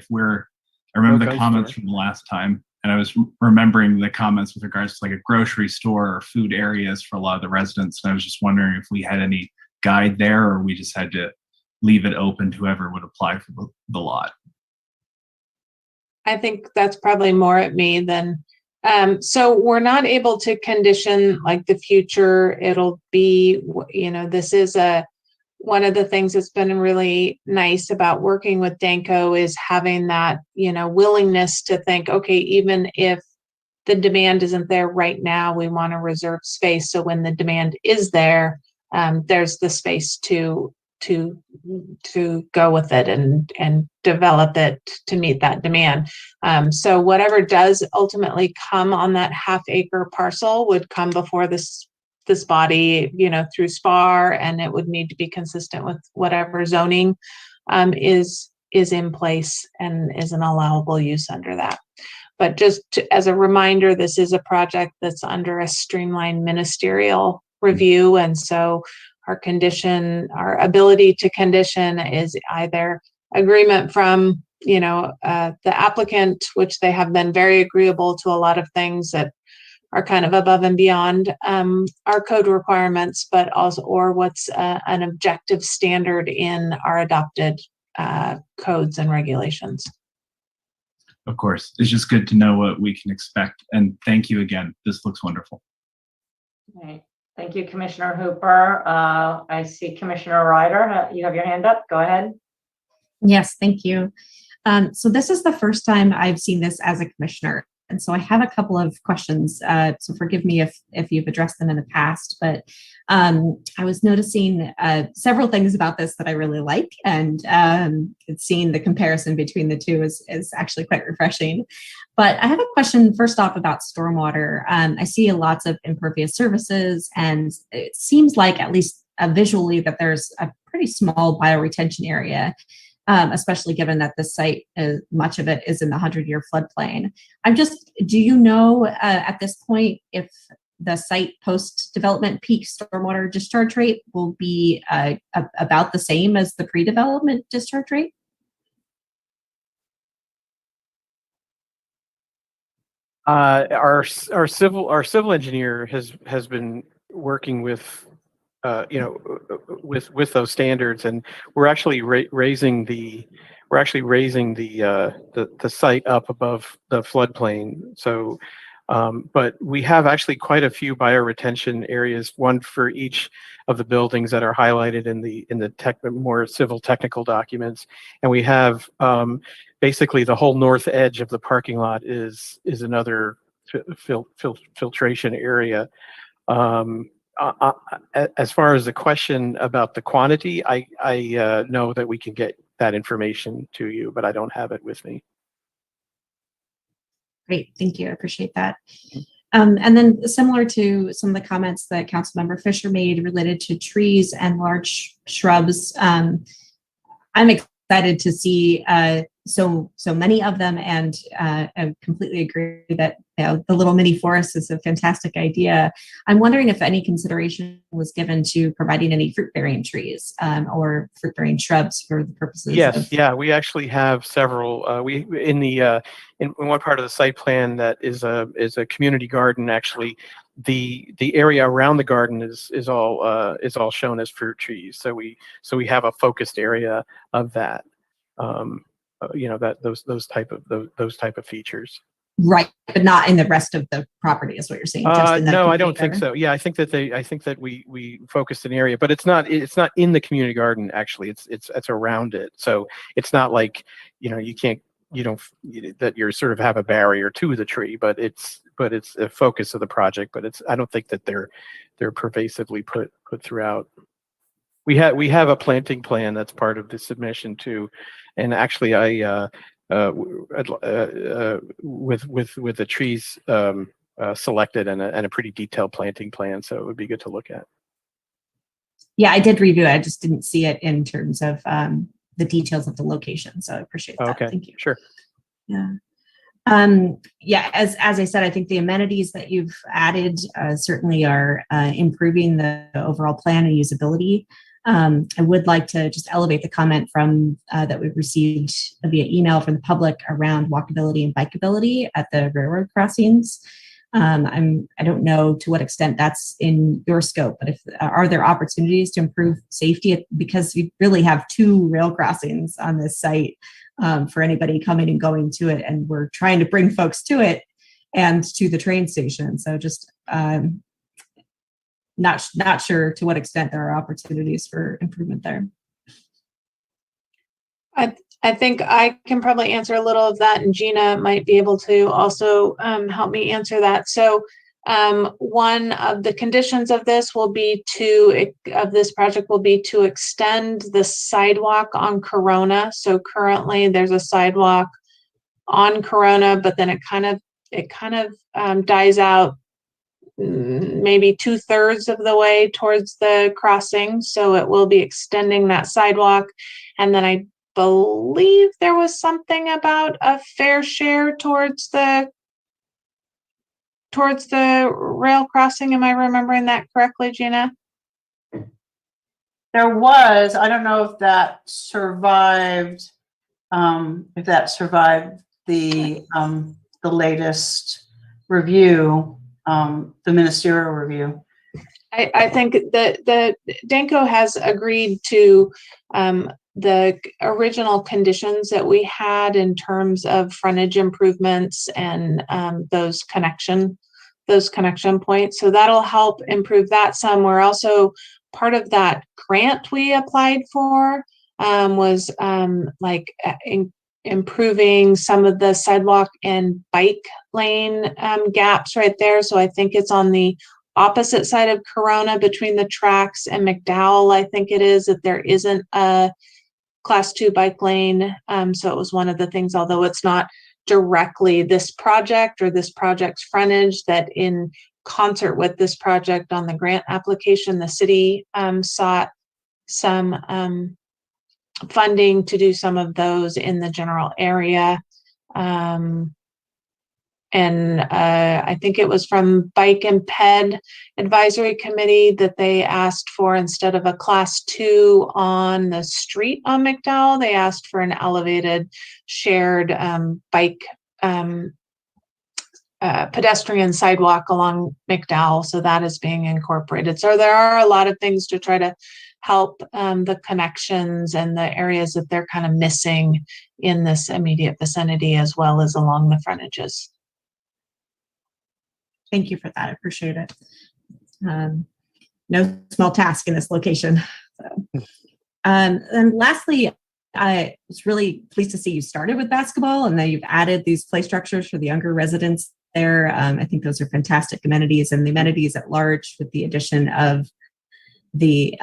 remember the comments from the last time, and I was remembering the comments with regards to like a grocery store or food areas for a lot of the residents. And I was just wondering if we had any guide there, or we just had to leave it open to whoever would apply for the lot. I think that's probably more at me than, so we're not able to condition like the future. It'll be, this is one of the things that's been really nice about working with Danco is having that, willingness to think, okay, even if the demand isn't there right now, we want to reserve space. So when the demand is there, there's the space to go with it and develop it to meet that demand. So whatever does ultimately come on that half-acre parcel would come before this body, through Spar, and it would need to be consistent with whatever zoning is in place and is an allowable use under that. But just as a reminder, this is a project that's under a streamlined ministerial review, and so our ability to condition is either agreement from, the applicant, which they have been very agreeable to a lot of things that are kind of above and beyond our code requirements, but also, or what's an objective standard in our adopted codes and regulations. Of course, it's just good to know what we can expect. And thank you again. This looks wonderful. Right. Thank you, Commissioner Hooper. I see Commissioner Ryder. You have your hand up. Go ahead. Yes, thank you. So this is the first time I've seen this as a commissioner. And so I have a couple of questions. So forgive me if you've addressed them in the past, but I was noticing several things about this that I really like, and seeing the comparison between the two is actually quite refreshing. But I have a question first off about stormwater. I see lots of impervious surfaces, and it seems like, at least visually, that there's a pretty small bioretention area. Especially given that the site, much of it is in the 100-year floodplain. Do you know at this point if the site post-development peak stormwater discharge rate will be about the same as the pre-development discharge rate? Our civil engineer has been working with with those standards, and we're actually raising the site up above the floodplain. So, but we have actually quite a few bioretention areas, one for each of the buildings that are highlighted in the more civil technical documents, and we have basically the whole north edge of the parking lot is another filtration area. As far as the question about the quantity, I know that we can get that information to you, but I don't have it with me. Great, thank you. I appreciate that. And then similar to some of the comments that Councilmember Fisher made related to trees and large shrubs, I'm excited to see so many of them, and I completely agree that the little mini forest is a fantastic idea. I'm wondering if any consideration was given to providing any fruit-bearing trees or fruit-bearing shrubs for the purposes. Yes, yeah, we actually have several. In one part of the site plan that is a community garden. Actually, the area around the garden is all shown as fruit trees. So we have a focused area of that. Those type of features. Right, but not in the rest of the property, is what you're saying. Just in that no, I don't think garden? so. Yeah, I think that we focused an area, but it's not in the community garden. Actually, it's around it. So it's not like that you're sort of have a barrier to the tree, but it's a focus of the project. But I don't think that they're pervasively put throughout. We have a planting plan that's part of the submission too, and actually with the trees selected and a pretty detailed planting plan, so it would be good to look at. Yeah, I did review it. I just didn't see it in terms of the details of the location. So I appreciate that. Okay, thank you. Sure. Yeah. Yeah, as I said, I think the amenities that you've added certainly are improving the overall plan and usability. I would like to just elevate the comment from that we've received via email from the public around walkability and bikeability at the railroad crossings. I don't know to what extent that's in your scope, but are there opportunities to improve safety, because we really have 2 rail crossings on this site for anybody coming and going to it, and we're trying to bring folks to it and to the train station. So just not sure to what extent there are opportunities for improvement there. I think I can probably answer a little of that, and Gina might be able to also help me answer that. So one of the conditions of this project will be to extend the sidewalk on Chrono. So currently there's a sidewalk on Chrono, but then it kind of dies out maybe 2/3 of the way towards the crossing. So it will be extending that sidewalk. And then I believe there was something about a fair share towards the rail crossing. Am I remembering that correctly, Gina? There was. I don't know if that survived. The latest review, the ministerial review. I think that the Danco has agreed to the original conditions that we had in terms of frontage improvements and those connection points. So that'll help improve that some. We're also part of that grant we applied for was improving some of the sidewalk and bike lane gaps right there. So I think it's on the opposite side of Corona between the tracks and McDowell. I think it is that there isn't a Class 2 bike lane. So it was one of the things, although it's not directly this project or this project's frontage, that in concert with this project on the grant application, the city sought some funding to do some of those in the general area. I think it was from Bike and Ped Advisory Committee that they asked for, instead of a class 2 on the street on McDowell, they asked for an elevated shared bike pedestrian sidewalk along McDowell. So that is being incorporated. So there are a lot of things to try to help the connections and the areas that they're kind of missing in this immediate vicinity, as well as along the frontages. Thank you for that. I appreciate it. No small task in this location. So. And lastly, I was really pleased to see you started with basketball and that you've added these play structures for the younger residents there. I think those are fantastic amenities, and the amenities at large with the addition of the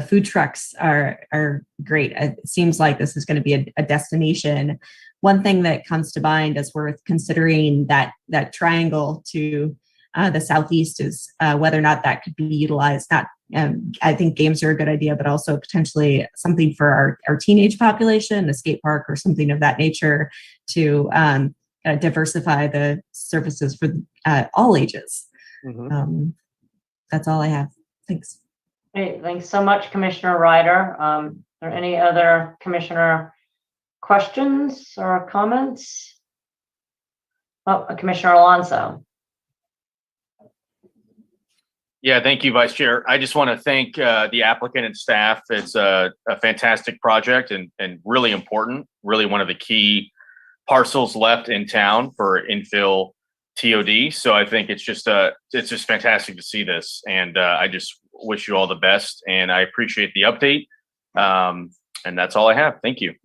food trucks are great. It seems like this is going to be a destination. One thing that comes to mind as we're considering that triangle to the southeast is whether or not that could be utilized. I think games are a good idea, but also potentially something for our teenage population, a skate park or something of that nature, to diversify the services for all ages. Mm-hmm. That's all I have. Thanks. Great. Thanks so much, Commissioner Ryder. Are there any other commissioner questions or comments? Oh, Commissioner Alonso. Yeah, thank you, Vice Chair. I just want to thank the applicant and staff. It's a fantastic project and really important, really one of the key parcels left in town for infill TOD. So I think it's just fantastic to see this, and I just wish you all the best, and I appreciate the update. And that's all I have. Thank you.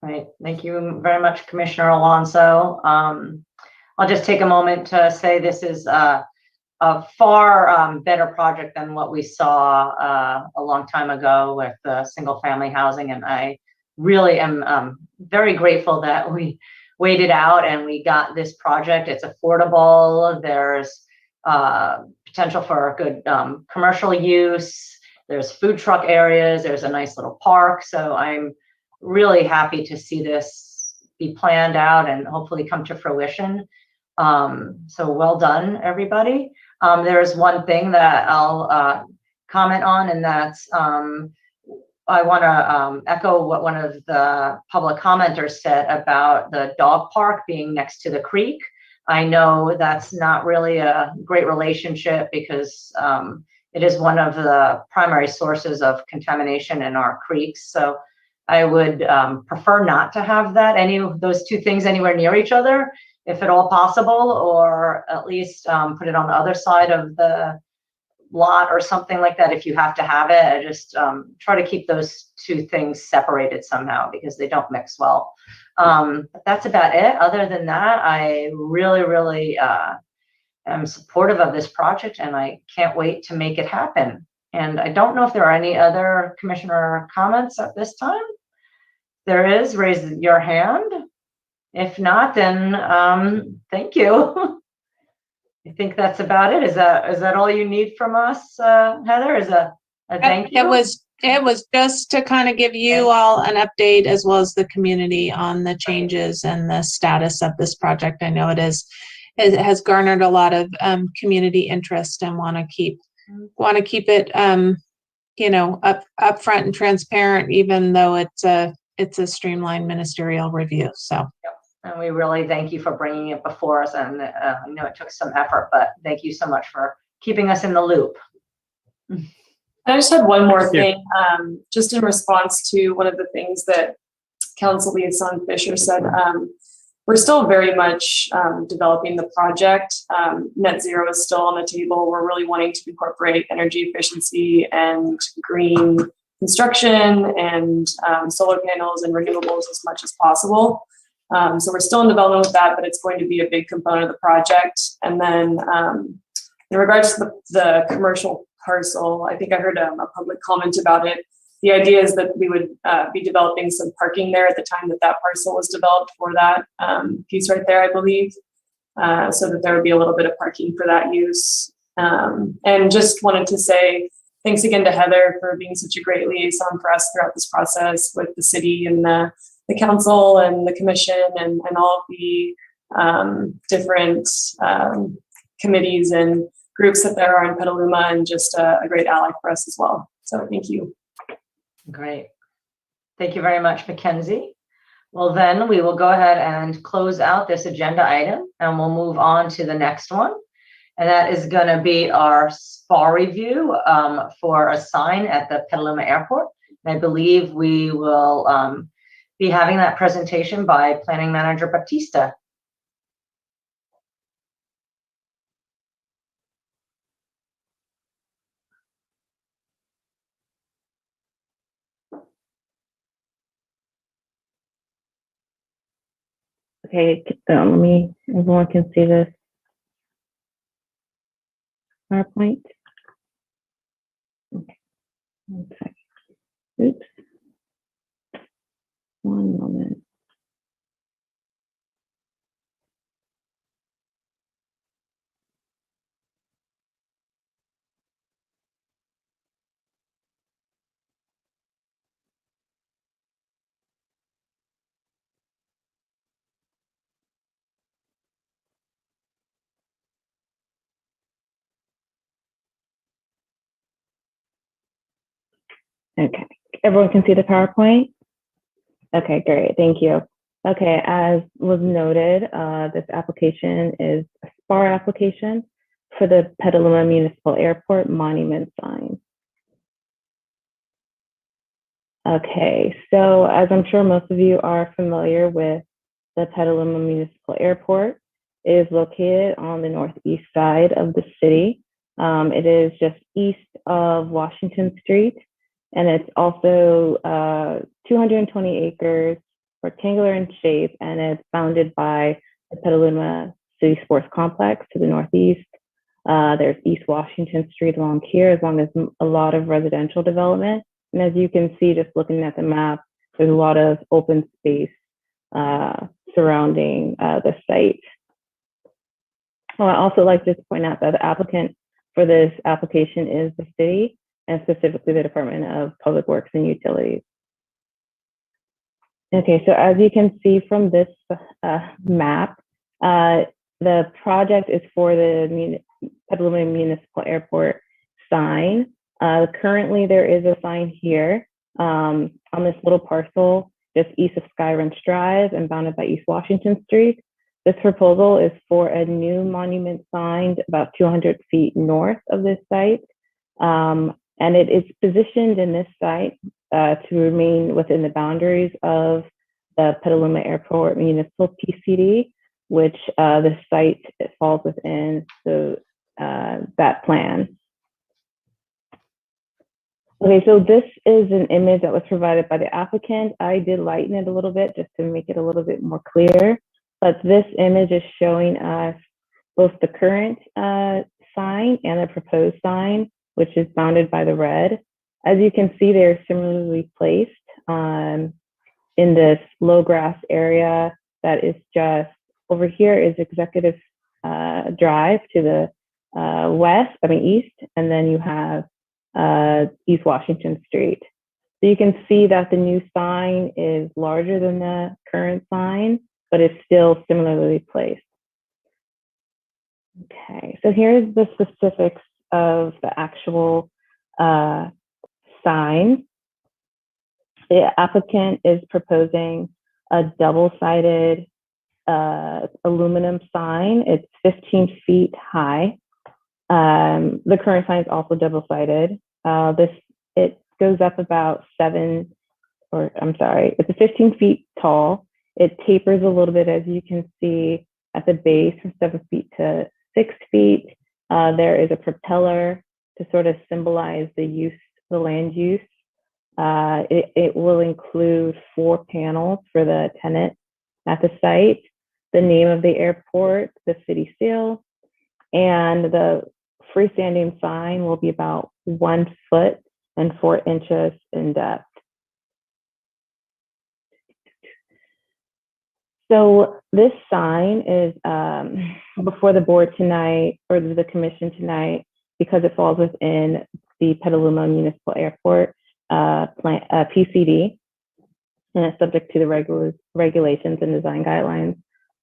Right. Thank you very much, Commissioner Alonso. I'll just take a moment to say this is a far better project than what we saw a long time ago with single family housing. And I really am very grateful that we waited out and we got this project. It's affordable. There's potential for good commercial use. There's food truck areas. There's a nice little park. So I'm really happy to see this be planned out and hopefully come to fruition. So well done, everybody. There's one thing that I'll comment on, and that's I want to echo what one of the public commenters said about the dog park being next to the creek. I know that's not really a great relationship because it is one of the primary sources of contamination in our creeks. So I would prefer not to have that, any of those two things anywhere near each other, if at all possible, or at least put it on the other side of the lot or something like that if you have to have it. I just try to keep those two things separated somehow because they don't mix well. But that's about it. Other than that, I really am supportive of this project, and I can't wait to make it happen. And I don't know if there are any other commissioner comments at this time. There is, raise your hand. If not, then thank you. I think that's about it. Is that all you need from us, Heather? Is a thank you? It was just to kind of give you all an update, as well as the community, on the changes and the status of this project. I know it has garnered a lot of community interest, and want to keep it up front and transparent, even though it's a streamlined ministerial review. So. Yep. And we really thank you for bringing it before us. And I know it took some effort, but thank you so much for keeping us in the loop. I just had one more thing, just in response to one of the things that Council Liaison Fisher said. We're still very much developing the project. Net zero is still on the table. We're really wanting to incorporate energy efficiency and green construction and solar panels and renewables as much as possible. So we're still in development with that, but it's going to be a big component of the project. And then in regards to the commercial parcel, I think I heard a public comment about it. The idea is that we would be developing some parking there at the time that parcel was developed for that piece right there, I believe, so that there would be a little bit of parking for that use. And just wanted to say thanks again to Heather for being such a great liaison for us throughout this process with the city and the council and the commission and all of the different committees and groups that there are in Petaluma, and just a great ally for us as well. So thank you. Great. Thank you very much, Mackenzie. Well, then we will go ahead and close out this agenda item, and we'll move on to the next one. And that is going to be our SPAR review for a sign at the Petaluma Airport. And I believe we will be having that presentation by Planning Manager Batista. Okay, everyone can see this PowerPoint. Okay, 1 second. Oops. 1 moment. Okay, everyone can see the PowerPoint? Okay, great, thank you. Okay, as was noted, this application is a SPAR application for the Petaluma Municipal Airport monument sign. Okay, so as I'm sure most of you are familiar with, the Petaluma Municipal Airport is located on the northeast side of the city. It is just east of Washington Street, and it's also 220 acres, rectangular in shape, and it's bounded by the Petaluma City Sports Complex to the northeast. There's East Washington Street along here, as long as a lot of residential development. And as you can see, just looking at the map, there's a lot of open space surrounding the site. Well, I also like to point out that the applicant for this application is the city, and specifically the Department of Public Works and Utilities. Okay, so as you can see from this map, the project is for the Petaluma Municipal Airport sign. Currently, there is a sign here on this little parcel just east of Sky Ranch Drive and bounded by East Washington Street. This proposal is for a new monument sign about 200 feet north of this site. And it is positioned in this site to remain within the boundaries of the Petaluma Airport Municipal PCD, which the site falls within that plan. Okay, so this is an image that was provided by the applicant. I did lighten it a little bit just to make it a little bit more clear, but this image is showing us both the current sign and the proposed sign, which is bounded by the red. As you can see, they're similarly placed in this low grass area that is just over here is Executive Drive to the east, and then you have East Washington Street. So you can see that the new sign is larger than the current sign, but it's still similarly placed. Okay, so here's the specifics of the actual sign. The applicant is proposing a double-sided aluminum sign. It's 15 feet high. The current sign is also double-sided. It goes up about it's 15 feet tall. It tapers a little bit, as you can see at the base, from 7 feet to 6 feet. There is a propeller to sort of symbolize the land use. It will include 4 panels for the tenant at the site, the name of the airport, the city seal, and the freestanding sign will be about 1 foot and 4 inches in depth. So this sign is before the board tonight, or the commission tonight, because it falls within the Petaluma Municipal Airport PCD, and it's subject to the regulations and design guidelines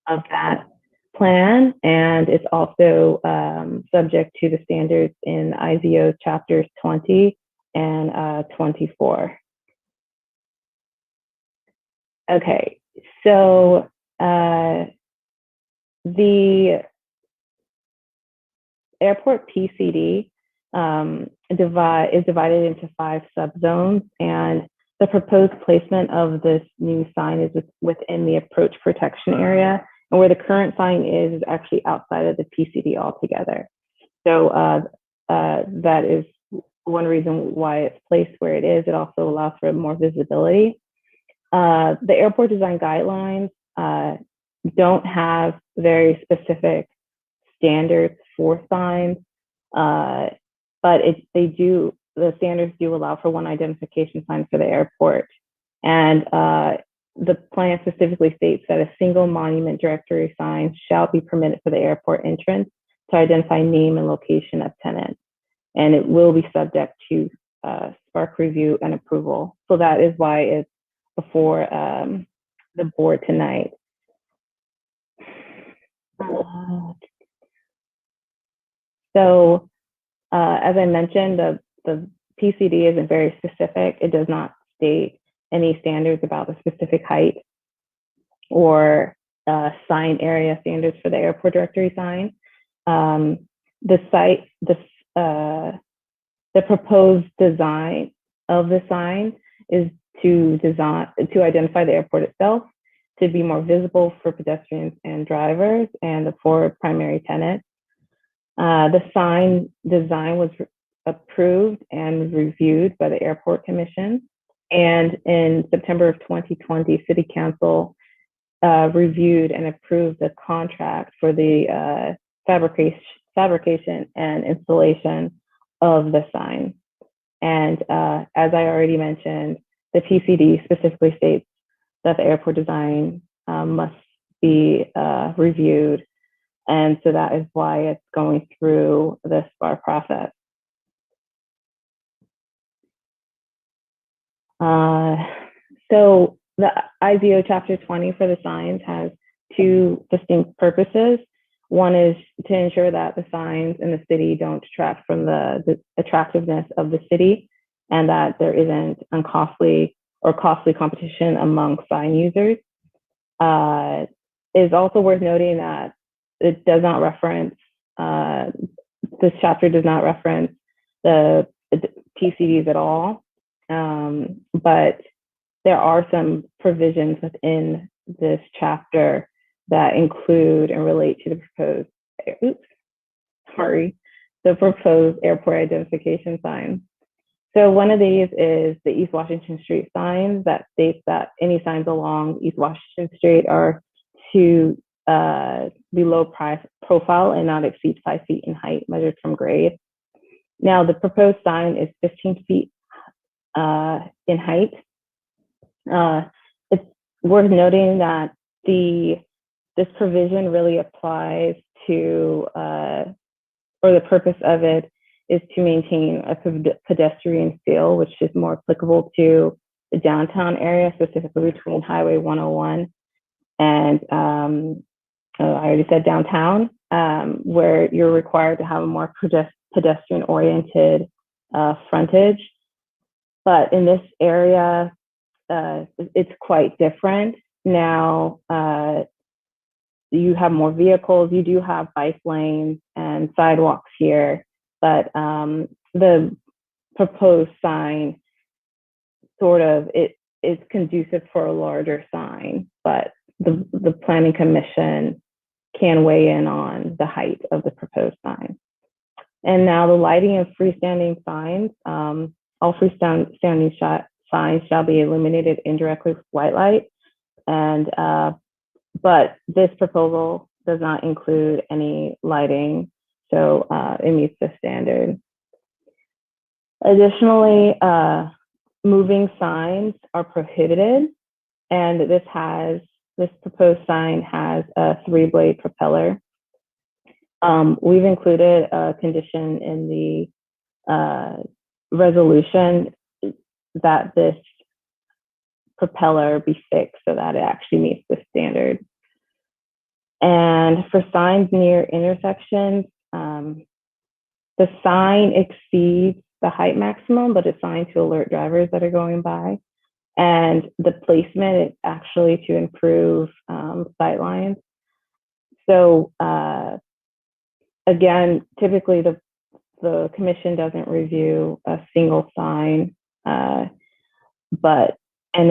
of that. plan, and it's also subject to the standards in IZO chapters 20 and 24. Okay, so the airport PCD is divided into 5 subzones, and the proposed placement of this new sign is within the approach protection area, and where the current sign is actually outside of the PCD altogether. So that is one reason why it's placed where it is. It also allows for more visibility. The airport design guidelines don't have very specific standards for signs, but the standards do allow for one identification sign for the airport. And the plan specifically states that a single monument directory sign shall be permitted for the airport entrance to identify name and location of tenants. And it will be subject to SPARC review and approval. So that is why it's before the board tonight. So as I mentioned, the PCD isn't very specific. It does not state any standards about the specific height or sign area standards for the airport directory sign. The proposed design of the sign is to identify the airport itself, to be more visible for pedestrians and drivers and the 4 primary tenants. The sign design was approved and reviewed by the Airport Commission. And in September of 2020, City Council reviewed and approved the contract for the fabrication and installation of the sign. And as I already mentioned, the PCD specifically states that the airport design must be reviewed. And so that is why it's going through the SPAR process. So the IZO Chapter 20 for the signs has 2 distinct purposes. One is to ensure that the signs in the city don't detract from the attractiveness of the city, and that there isn't uncostly or costly competition among sign users. It is also worth noting that it does not reference, this chapter does not reference the PCDs at all, but there are some provisions within this chapter that include and relate to the proposed airport identification sign. So one of these is the East Washington Street sign that states that any signs along East Washington Street are to be low profile and not exceed 5 feet in height measured from grade. Now the proposed sign is 15 feet in height. It's worth noting that this provision really applies to, or the purpose of it is to maintain a pedestrian feel, which is more applicable to the downtown area, specifically between Highway 101 and I already said downtown, where you're required to have a more pedestrian-oriented frontage. But in this area, it's quite different. Now, you have more vehicles, you do have bike lanes and sidewalks here, but the proposed sign it's conducive for a larger sign, but the Planning Commission can weigh in on the height of the proposed sign. And now the lighting of freestanding signs, all freestanding signs shall be illuminated indirectly with white light, and but this proposal does not include any lighting, so it meets the standard. Additionally, moving signs are prohibited, and this proposed sign has a 3-blade propeller. We've included a condition in the resolution that this propeller be fixed so that it actually meets the standard. And for signs near intersections, the sign exceeds the height maximum, but it's signed to alert drivers that are going by. And the placement is actually to improve sight lines. So again, typically the commission doesn't review a single sign, and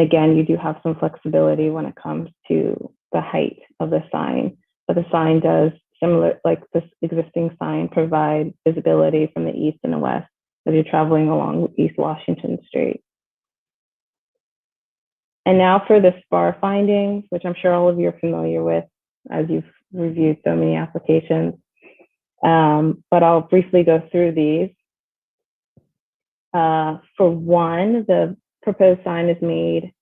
again, you do have some flexibility when it comes to the height of the sign, but the sign does, similar, like this existing sign, provide visibility from the east and the west as you're traveling along East Washington Street. And now for the Spar Findings, which I'm sure all of you are familiar with as you've reviewed so many applications. But I'll briefly go through these. For one, the proposed sign is made,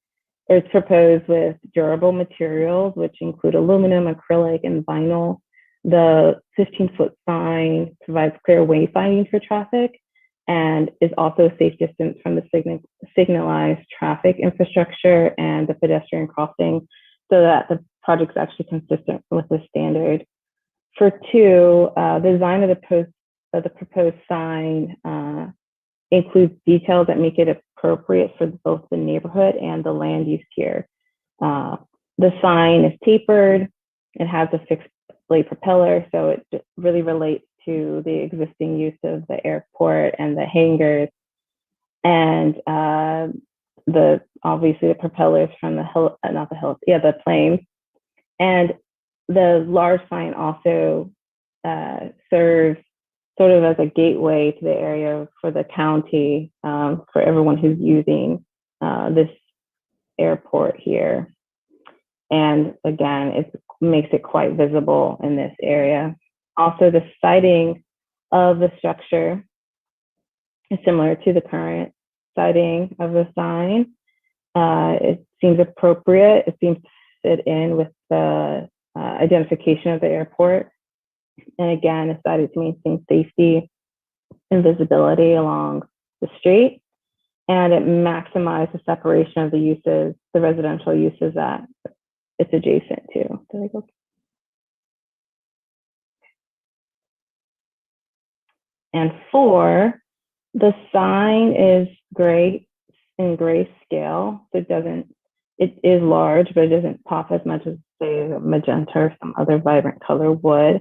or it's proposed with durable materials, which include aluminum, acrylic, and vinyl. The 15-foot sign provides clear wayfinding for traffic and is also a safe distance from the signalized traffic infrastructure and the pedestrian crossing, so that the project's actually consistent with the standard. For two, the design of the proposed sign includes details that make it appropriate for both the neighborhood and the land use here. The sign is tapered, it has a fixed blade propeller, so it really relates to the existing use of the airport and the hangars, and obviously the propellers from the planes. And the large sign also serves sort of as a gateway to the area for the county, for everyone who's using this airport here. And again, it makes it quite visible in this area. Also, the siding of the structure is similar to the current siding of the sign. It seems appropriate. It seems to fit in with the identification of the airport. And again, it's decided to maintain safety and visibility along the street. And it maximizes the separation of the uses, the residential uses that it's adjacent to. And four, the sign is gray in grayscale. So it is large, but it doesn't pop as much as, say, magenta or some other vibrant color would.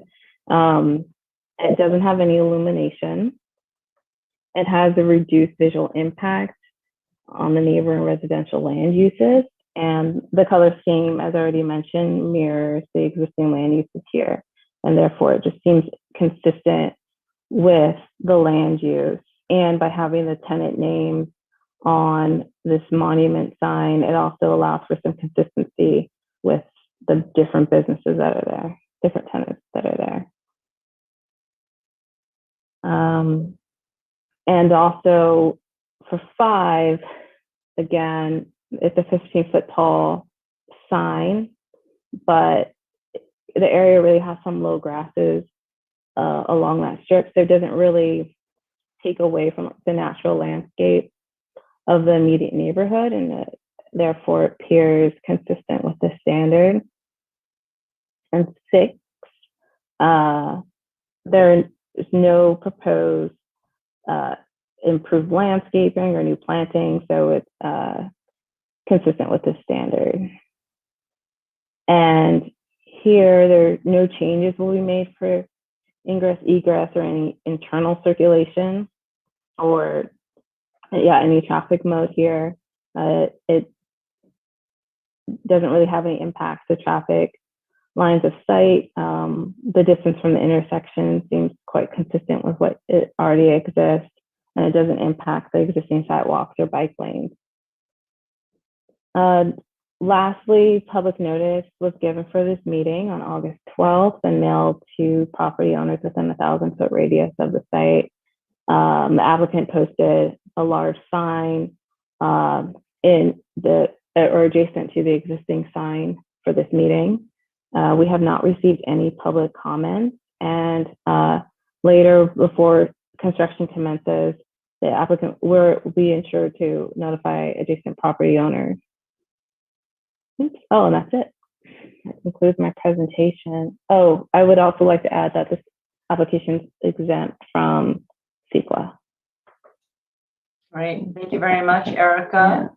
It doesn't have any illumination. It has a reduced visual impact on the neighboring residential land uses. And the color scheme, as I already mentioned, mirrors the existing land uses here. And therefore, it just seems consistent with the land use. And by having the tenant names on this monument sign, it also allows for some consistency with the different businesses that are there, different tenants that are there. And also for five, again, it's a 15-foot tall sign, but the area really has some low grasses along that strip, so it doesn't really take away from the natural landscape of the immediate neighborhood, and therefore it appears consistent with the standard. And six, there is no proposed improved landscaping or new planting, so it's consistent with the standard. And here, no changes will be made for ingress, egress, or any internal circulation, or any traffic mode here. It doesn't really have any impact to traffic lines of sight. The distance from the intersection seems quite consistent with what it already exists, and it doesn't impact the existing sidewalks or bike lanes. Lastly, public notice was given for this meeting on August 12th and mailed to property owners within a 1,000-foot radius of the site. The applicant posted a large sign adjacent to the existing sign for this meeting. We have not received any public comments, and later, before construction commences, the applicant will be ensured to notify adjacent property owners. Oops. Oh, and that's it. that concludes my presentation. Oh, I would also like to add that this application is exempt from CEQA. Great, thank you very much, Erica.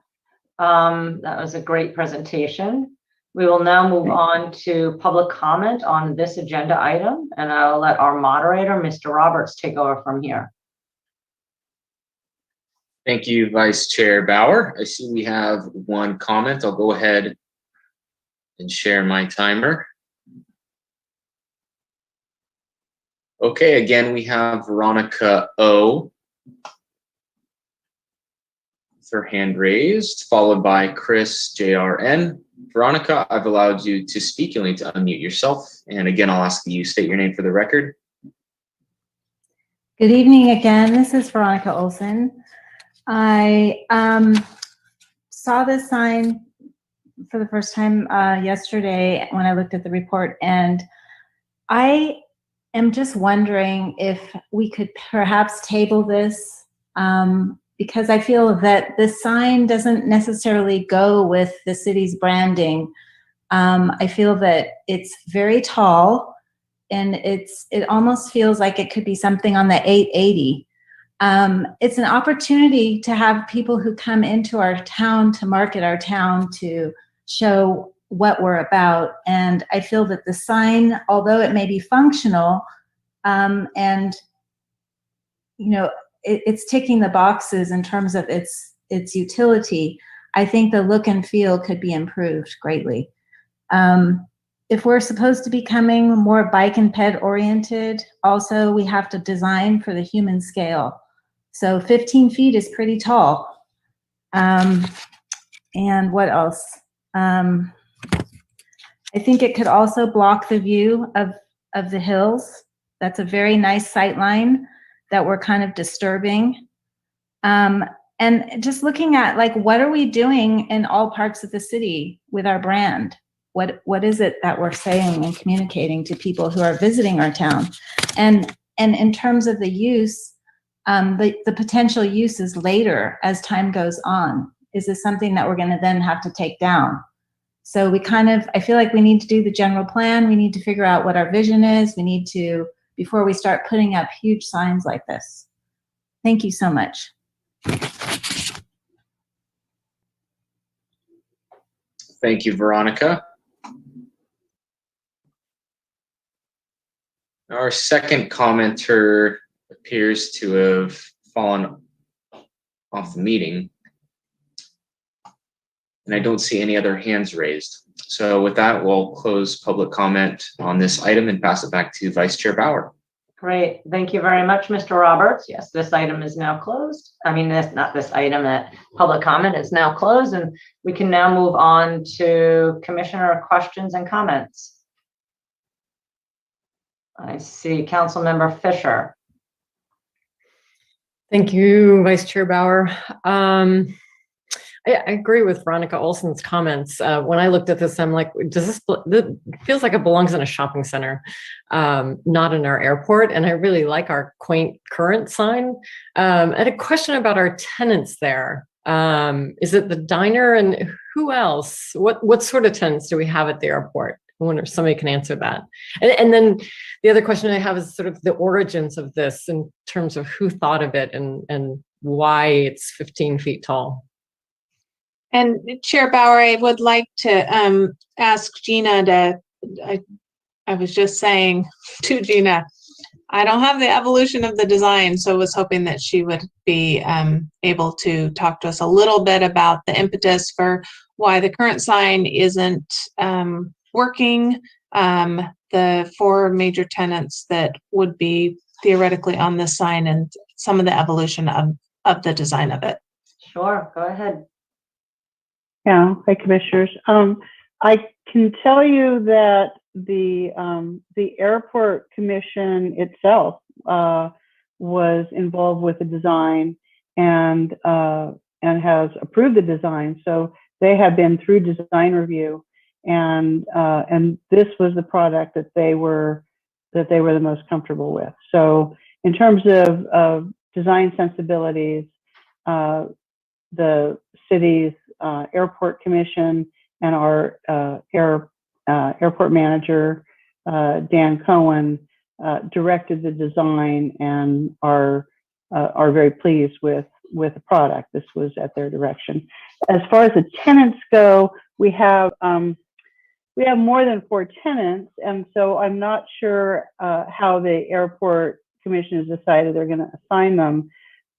That was a great presentation. We will now move on to public comment on this agenda item, and I'll let our moderator, Mr. Roberts, take over from here. Thank you, Vice Chair Bauer. I see we have one comment. I'll go ahead and share my timer. Okay, again, we have Veronica O. with her hand raised, followed by Chris JRN. Veronica, I've allowed you to speak. You'll need to unmute yourself. And again, I'll ask that you state your name for the record. Good evening again. This is Veronica Olson. I saw this sign for the first time yesterday when I looked at the report, and I am just wondering if we could perhaps table this because I feel that the sign doesn't necessarily go with the city's branding. I feel that it's very tall, and it almost feels like it could be something on the 880. It's an opportunity to have people who come into our town to market our town to show what we're about. And I feel that the sign, although it may be functional, and you know, it's ticking the boxes in terms of its utility, I think the look and feel could be improved greatly. If we're supposed to be becoming more bike and ped oriented, also we have to design for the human scale. So 15 feet is pretty tall. And what else? I think it could also block the view of the hills. That's a very nice sight line that we're kind of disturbing. And just looking at, like, what are we doing in all parts of the city with our brand? What is it that we're saying and communicating to people who are visiting our town? And in terms of the use, the potential uses later as time goes on, is this something that we're going to then have to take down? So I feel like we need to do the general plan. We need to figure out what our vision is. We need to, before we start putting up huge signs like this. Thank you so much. Thank you, Veronica. Our second commenter appears to have fallen off the meeting, and I don't see any other hands raised. So with that, we'll close public comment on this item and pass it back to Vice Chair Bauer. Great, thank you very much, Mr. Roberts. Yes, this item is now closed. I mean, not this item, that public comment is now closed, and we can now move on to commissioner questions and comments. I see Councilmember Fisher. Thank you, Vice Chair Bauer. I agree with Veronica Olson's comments. When I looked at this, I'm like, this feels like it belongs in a shopping center, not in our airport. And I really like our quaint current sign. And a question about our tenants there. Is it the diner, and who else? What sort of tenants do we have at the airport? I wonder if somebody can answer that. And then the other question I have is sort of the origins of this in terms of who thought of it and why it's 15 feet tall. And Chair Bauer, I would like to ask Gina to, I was just saying to Gina, I don't have the evolution of the design, so I was hoping that she would be able to talk to us a little bit about the impetus for why the current sign isn't working, the 4 major tenants that would be theoretically on this sign, and some of the evolution of the design of it. Sure, go ahead. Yeah, hi Commissioners. I can tell you that the Airport Commission itself was involved with the design and has approved the design. So they have been through design review, and this was the product that they were the most comfortable with. So in terms of design sensibilities, the city's Airport Commission and our airport manager, Dan Cohen, directed the design and are very pleased with the product. This was at their direction. As far as the tenants go, we have more than 4 tenants, and so I'm not sure how the airport commission has decided they're going to assign them.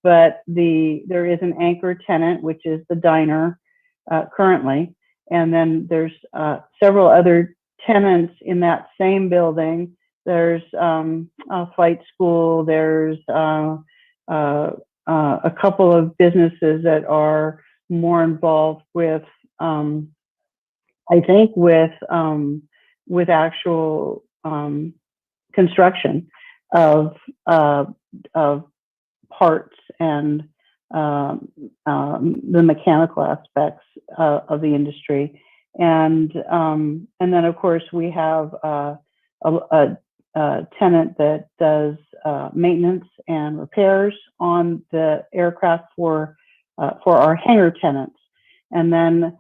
But there is an anchor tenant, which is the diner currently, and then there's several other tenants in that same building. There's a flight school. There's a couple of businesses that are more involved with, I think, with actual construction of parts and the mechanical aspects of the industry, and then of course we have a tenant that does maintenance and repairs on the aircraft for our hangar tenants, and then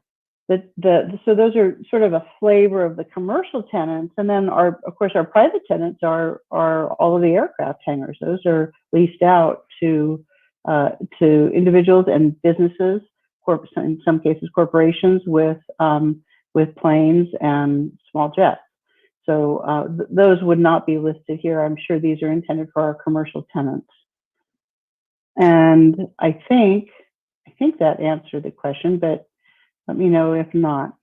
so those are sort of a flavor of the commercial tenants, and then of course our private tenants are all of the aircraft hangars. Those are leased out to individuals and businesses, in some cases corporations with planes and small jets. So those would not be listed here. I'm sure these are intended for our commercial tenants. And I think that answered the question, but let me know if not.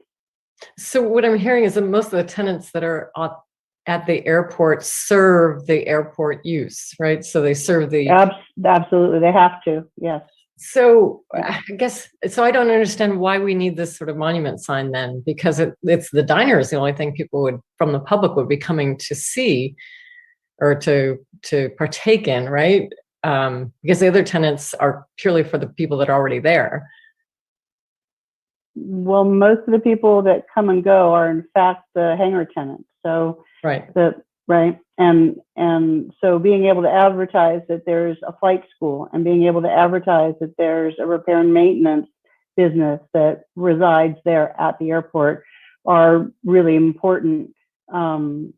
So what I'm hearing is that most of the tenants that are at the airport serve the airport use, right? So they serve the... Absolutely, they have to, yes. So I guess, so I don't understand why we need this sort of monument sign then, because it's the diner is the only thing people from the public would be coming to see or to partake in, right? Because the other tenants are purely for the people that are already there. Well, most of the people that come and go are in fact the hangar tenants. So right. And so being able to advertise that there's a flight school and being able to advertise that there's a repair and maintenance business that resides there at the airport are really important signals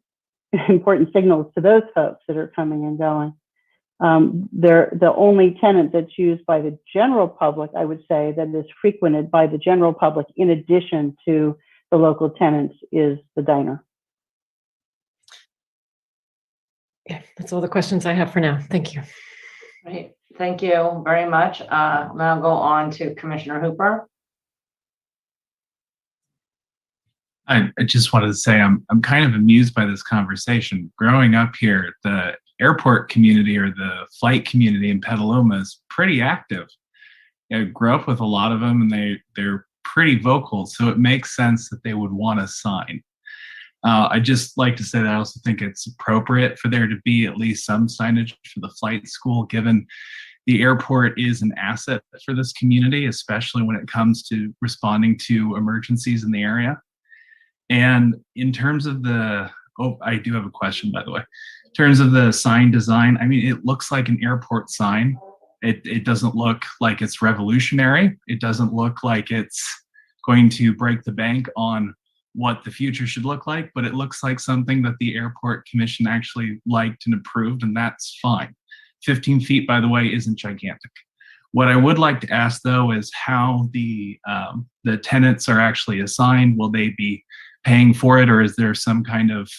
to those folks that are coming and going. They're the only tenant that's used by the general public, I would say, that is frequented by the general public in addition to the local tenants is the diner. Yeah, that's all the questions I have for now. Thank you. Great. Thank you very much. Now go on to Commissioner Hooper. I just wanted to say I'm kind of amused by this conversation. Growing up here, the airport community or the flight community in Petaluma is pretty active. I grew up with a lot of them, and they're pretty vocal, so it makes sense that they would want a sign. I'd just like to say that I also think it's appropriate for there to be at least some signage for the flight school, given the airport is an asset for this community, especially when it comes to responding to emergencies in the area. And in terms of I do have a question, by the way. In terms of the sign design, I mean, it looks like an airport sign. It doesn't look like it's revolutionary. It doesn't look like it's going to break the bank on what the future should look like, but it looks like something that the airport commission actually liked and approved, and that's fine. 15 feet, by the way, isn't gigantic. What I would like to ask, though, is how the tenants are actually assigned. Will they be paying for it, or is there some kind of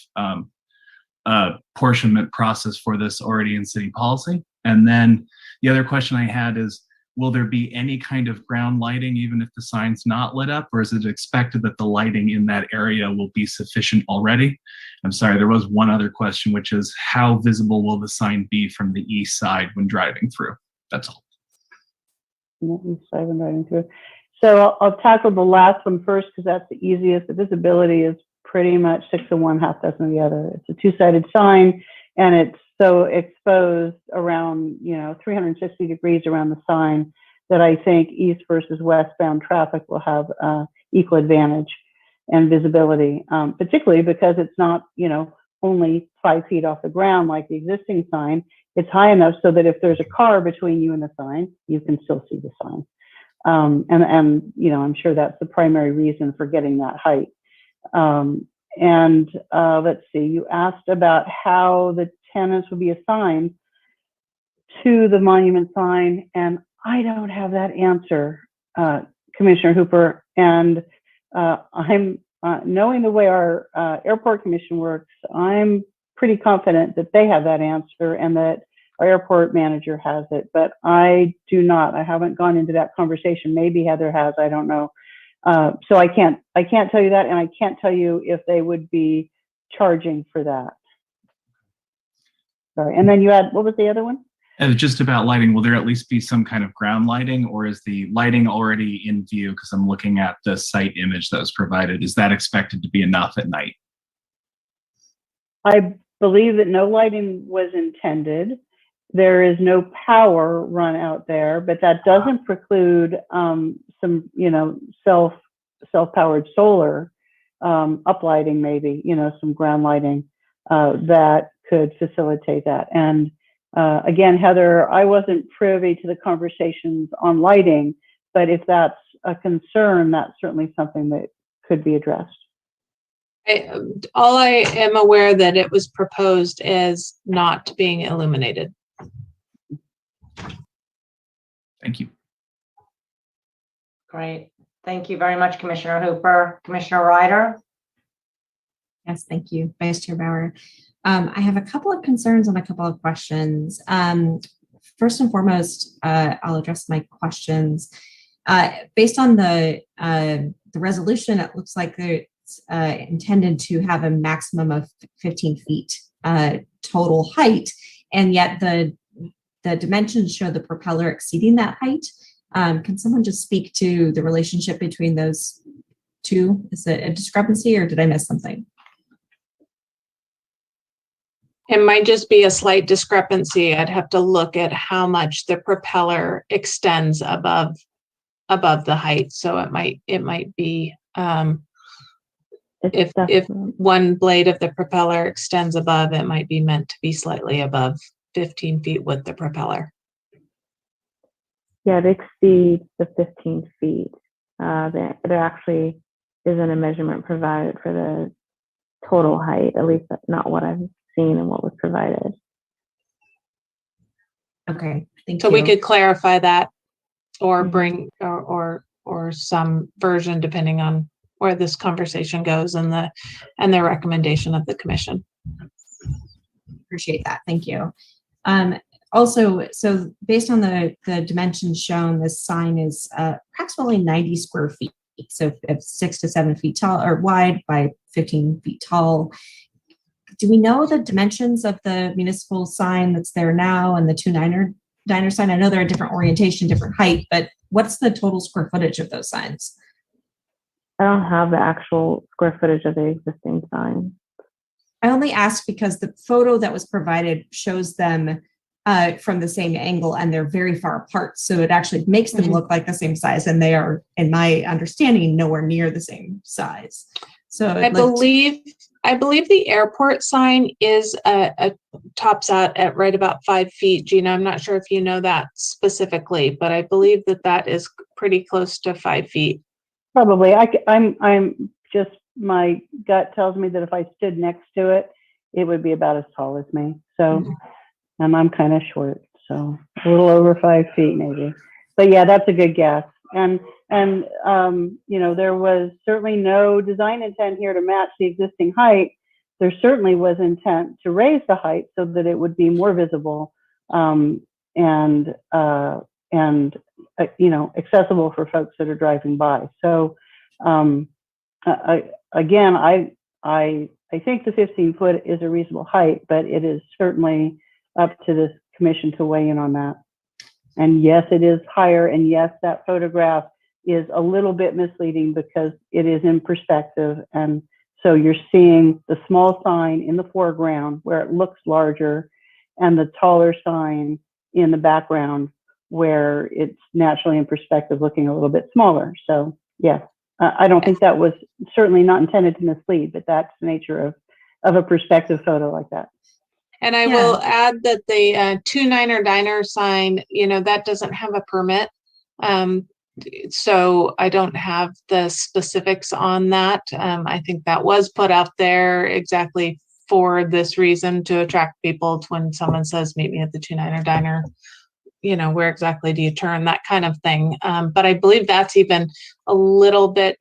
apportionment process for this already in city policy? And then the other question I had is, will there be any kind of ground lighting even if the sign's not lit up, or is it expected that the lighting in that area will be sufficient already? I'm sorry, there was one other question, which is how visible will the sign be from the east side when driving through? That's all. East side when driving through. So I'll tackle the last one first because that's the easiest. The visibility is pretty much 6 of one, half dozen of the other. It's a two-sided sign, and it's so exposed around 360 degrees around the sign that I think east versus westbound traffic will have equal advantage and visibility, particularly because it's not only 5 feet off the ground like the existing sign. It's high enough so that if there's a car between you and the sign, you can still see the sign. And I'm sure that's the primary reason for getting that height. let's see, you asked about how the tenants would be assigned to the monument sign, and I don't have that answer, Commissioner Hooper. And I'm knowing the way our airport commission works, I'm pretty confident that they have that answer and that our airport manager has it, but I do not. I haven't gone into that conversation. Maybe Heather has, I don't know. So I can't tell you that, and I can't tell you if they would be charging for that. Sorry. And then you had, what was the other one? And just about lighting, will there at least be some kind of ground lighting, or is the lighting already in view? Because I'm looking at the site image that was provided. Is that expected to be enough at night? I believe that no lighting was intended. There is no power run out there, but that doesn't preclude some, self-powered solar uplighting, maybe, some ground lighting that could facilitate that. And again, Heather, I wasn't privy to the conversations on lighting, but if that's a concern, that's certainly something that could be addressed. All I am aware that it was proposed as not being illuminated. Thank you. Great. Thank you very much, Commissioner Hooper. Commissioner Ryder? Yes, thank you, Vice Chair Bauer. I have a couple of concerns and a couple of questions. First and foremost, I'll address my questions. Based on the resolution, it looks like it's intended to have a maximum of 15 feet total height, and yet the dimensions show the propeller exceeding that height. Can someone just speak to the relationship between those two? Is it a discrepancy, or did I miss something? It might just be a slight discrepancy. I'd have to look at how much the propeller extends above the height. So it might be if one blade of the propeller extends above, it might be meant to be slightly above 15 feet with the propeller. Yeah, it exceeds the 15 feet. There actually isn't a measurement provided for the total height, at least that's not what I've seen and what was provided. Okay, thank you. So we could clarify that, or bring or some version depending on where this conversation goes and the recommendation of the commission. Appreciate that. Thank you. Also, so based on the dimensions shown, this sign is approximately 90 square feet. So if 6 to 7 feet tall or wide by 15 feet tall. Do we know the dimensions of the municipal sign that's there now and the 2 diner sign? I know they're a different orientation, different height, but what's the total square footage of those signs? I don't have the actual square footage of the existing sign. I only ask because the photo that was provided shows them from the same angle, and they're very far apart. So it actually makes them look like the same size, and they are, in my understanding, nowhere near the same size. So I believe the airport sign is tops out at right about 5 feet. Gina, I'm not sure if you know that specifically, but I believe that is pretty close to 5 feet. Probably. I'm just, my gut tells me that if I stood next to it, it would be about as tall as me. So, and I'm kind of short, so a little over 5 feet maybe. But yeah, that's a good guess. And there was certainly no design intent here to match the existing height. There certainly was intent to raise the height so that it would be more visible and accessible for folks that are driving by. So again, I think the 15 foot is a reasonable height, but it is certainly up to this commission to weigh in on that. And yes, it is higher. And yes, that photograph is a little bit misleading because it is in perspective. And so you're seeing the small sign in the foreground where it looks larger, and the taller sign in the background where it's naturally in perspective looking a little bit smaller. So yes, I don't think that was certainly not intended to mislead, but that's the nature of a perspective photo like that. And I will add that the 2 diner sign, that doesn't have a permit. so I don't have the specifics on that. I think that was put out there exactly for this reason, to attract people to when someone says, meet me at the 2-Niner Diner, where exactly do you turn, that kind of thing. But I believe that's even a little bit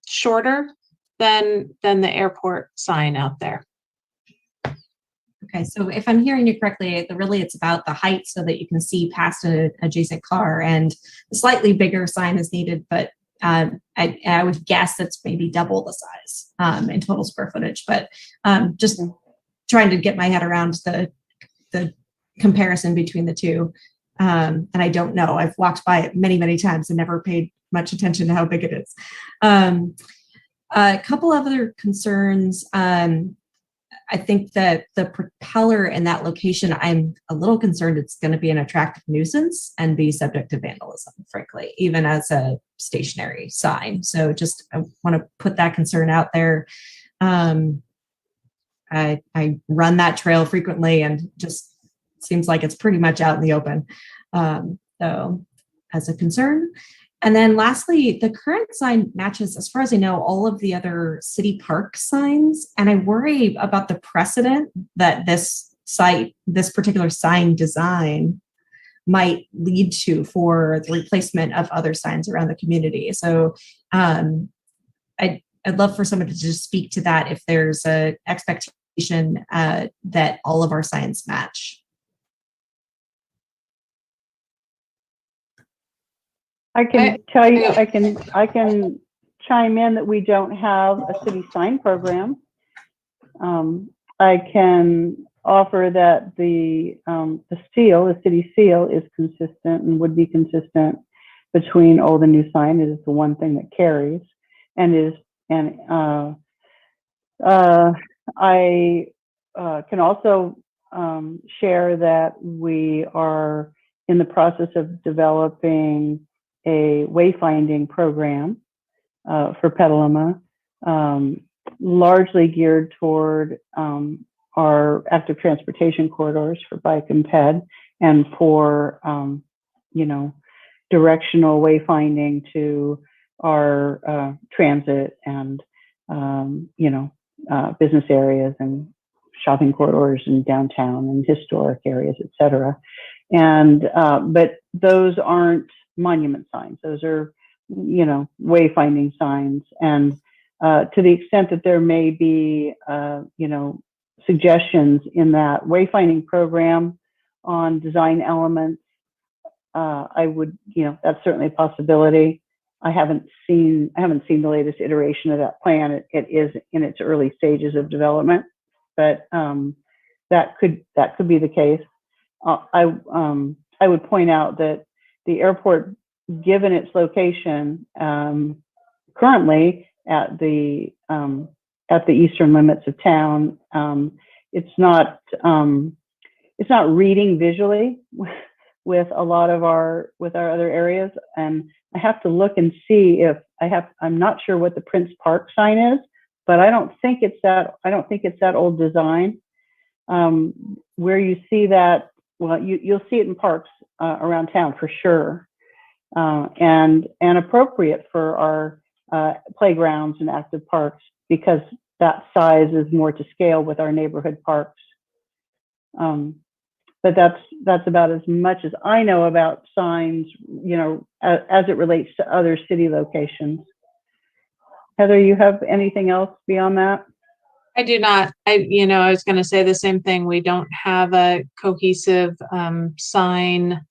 shorter than the airport sign out there. Okay, so if I'm hearing you correctly, really it's about the height so that you can see past an adjacent car, and a slightly bigger sign is needed, but I would guess that's maybe double the size in total square footage. But just trying to get my head around the comparison between the two. And I don't know. I've walked by it many, many times and never paid much attention to how big it is. A couple other concerns. I think that the propeller in that location, I'm a little concerned it's going to be an attractive nuisance and be subject to vandalism, frankly, even as a stationary sign. So just, I want to put that concern out there. I run that trail frequently and just seems like it's pretty much out in the open. So as a concern. And then lastly, the current sign matches, as far as I know, all of the other city park signs. And I worry about the precedent that this particular sign design might lead to for the replacement of other signs around the community. So I'd love for someone to just speak to that, if there's an expectation that all of our signs match. I can tell you, I can chime in that we don't have a city sign program. I can offer that the city seal is consistent and would be consistent between old and new sign. It is the one thing that carries, I can also share that we are in the process of developing a wayfinding program for Petaluma, largely geared toward our active transportation corridors for bike and ped, and for directional wayfinding to our transit and business areas and shopping corridors and downtown and historic areas, et cetera. But those aren't monument signs. Those are, wayfinding signs. And to the extent that there may be, suggestions in that wayfinding program on design elements, I would, that's certainly a possibility. I haven't seen the latest iteration of that plan. It is in its early stages of development, but that could be the case. I would point out that the airport, given its location currently at the eastern limits of town, it's not reading visually with a lot of our other areas. And I have to look and see if I'm not sure what the Prince Park sign is, but I don't think it's that old design. Where you see that, well, you'll see it in parks around town for sure, and appropriate for our playgrounds and active parks, because that size is more to scale with our neighborhood parks. But that's about as much as I know about signs, as it relates to other city locations. Heather, you have anything else beyond that? I do not. I was going to say the same thing. We don't have a cohesive sign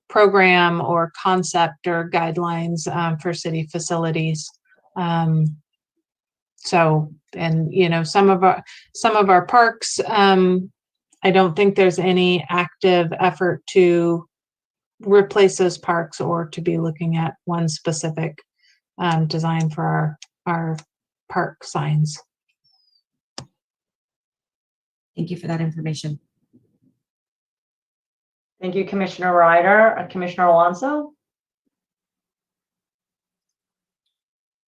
program or concept or guidelines for city facilities. Some of our parks, I don't think there's any active effort to replace those parks or to be looking at one specific design for our park signs. Thank you for that information. Thank you, Commissioner Ryder. Commissioner Alonso?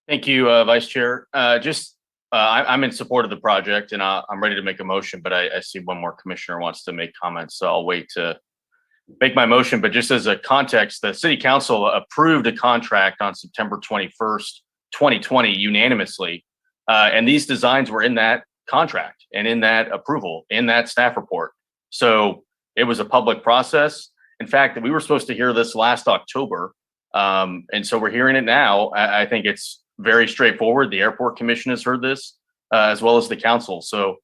Thank you, Vice Chair. I'm in support of the project, and I'm ready to make a motion, but I see one more commissioner wants to make comments, so I'll wait to make my motion, but just as a context, the city council approved a contract on September 21st, 2020 unanimously. And these designs were in that contract and in that approval, in that staff report. So it was a public process. In fact, we were supposed to hear this last October. And so we're hearing it now. I think it's very straightforward. The airport commission has heard this, as well as the council. So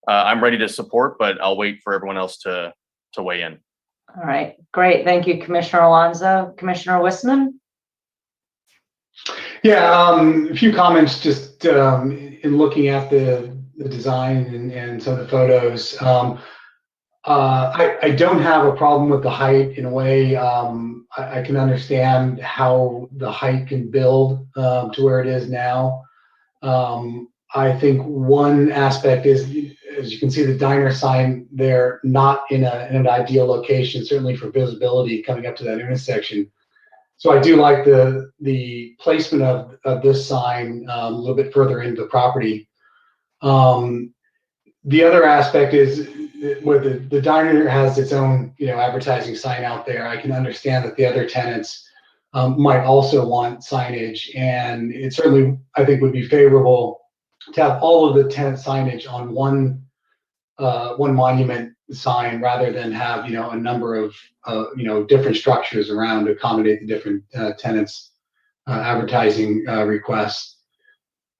I'm ready to support, but I'll wait for everyone else to weigh in. All right, great. Thank you, Commissioner Alonso. Commissioner Wissman? Yeah, a few comments just in looking at the design and some of the photos. I don't have a problem with the height in a way. I can understand how the height can build to where it is now. I think one aspect is, as you can see, the diner sign there, not in an ideal location, certainly for visibility coming up to that intersection. So I do like the placement of this sign a little bit further into the property. The other aspect is where the diner has its own, advertising sign out there. I can understand that the other tenants might also want signage, and it certainly, I think, would be favorable to have all of the tenant signage on one monument sign rather than have, a number of, different structures around to accommodate the different tenants' advertising requests.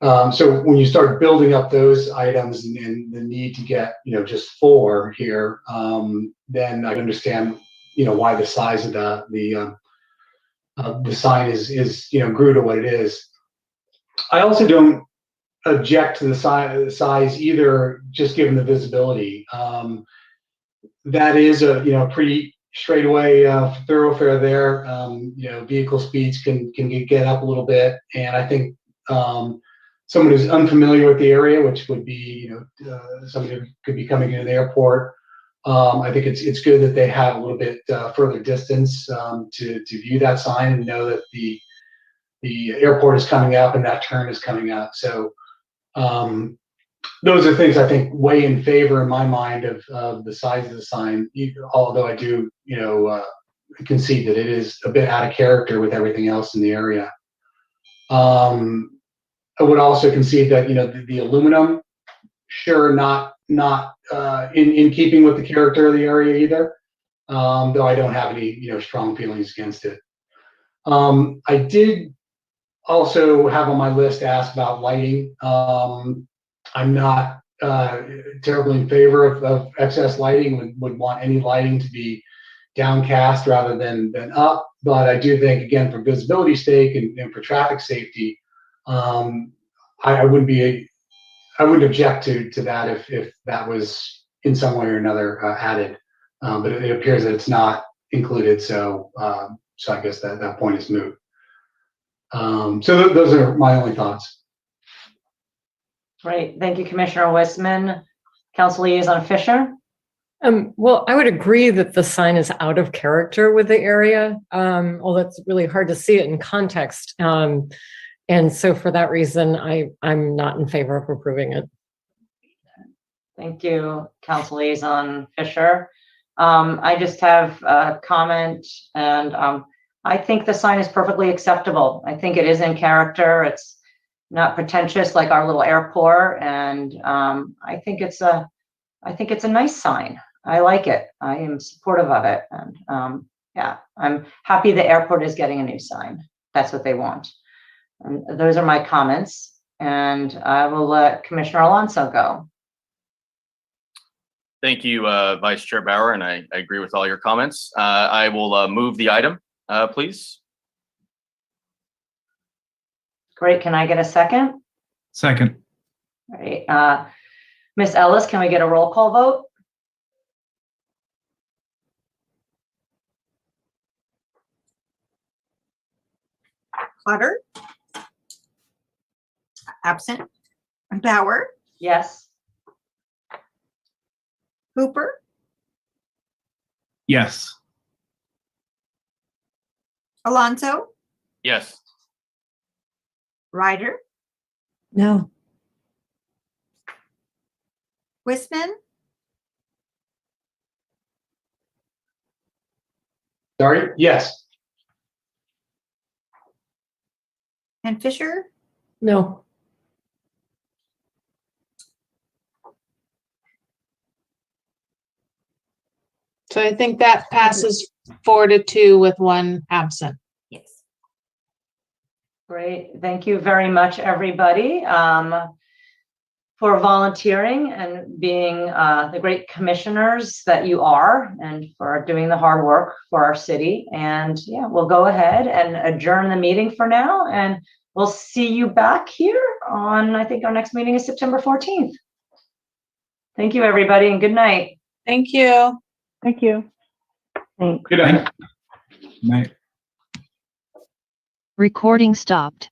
So when you start building up those items and the need to get, just 4 here, then I understand, why the size of the sign is grew to what it is. I also don't object to the size either, just given the visibility. That is a pretty straightaway thoroughfare there. Vehicle speeds can get up a little bit, and I think someone who's unfamiliar with the area, which would be somebody who could be coming into the airport, I think it's good that they have a little bit further distance to view that sign and know that the airport is coming up and that turn is coming up. So those are things I think weigh in favor in my mind of the size of the sign, although I do concede that it is a bit out of character with everything else in the area. I would also concede that the aluminum, sure, not in keeping with the character of the area either, though I don't have any strong feelings against it. I did also have on my list to ask about lighting. I'm not terribly in favor of excess lighting. Would want any lighting to be downcast rather than up. But I do think, again, for visibility sake and for traffic safety, I wouldn't object to that if that was in some way or another added. But it appears that it's not included, so I guess that point is moot. So those are my only thoughts. Great, thank you, Commissioner Wissman. Council Liaison Fisher? Well, I would agree that the sign is out of character with the area, although it's really hard to see it in context. And so for that reason, I'm not in favor of approving it. Thank you, Council Liaison Fisher. I just have a comment, and I think the sign is perfectly acceptable. I think it is in character. It's not pretentious like our little airport, and I think it's a nice sign. I like it. I am supportive of it, and yeah, I'm happy the airport is getting a new sign. That's what they want. And those are my comments, and I will let Commissioner Alonso go. Thank you, Vice Chair Bauer, and I agree with all your comments. I will move the item, please. Great. Can I get a second? Second. All right. Ms. Ellis, can we get a roll call vote? Potter? Absent. Bauer? Yes. Hooper? Yes. Alonso? Yes. Ryder? No. Wissman? Sorry? Yes. And Fisher? No. So I think that passes 4-2 with one absent. Yes. Great. Thank you very much, everybody, for volunteering and being the great commissioners that you are, and for doing the hard work for our city. And yeah, we'll go ahead and adjourn the meeting for now, and we'll see you back here on, I think our next meeting is September 14th. Thank you, everybody, and good night. Thank you. Thank you. Good night. Night. Recording stopped.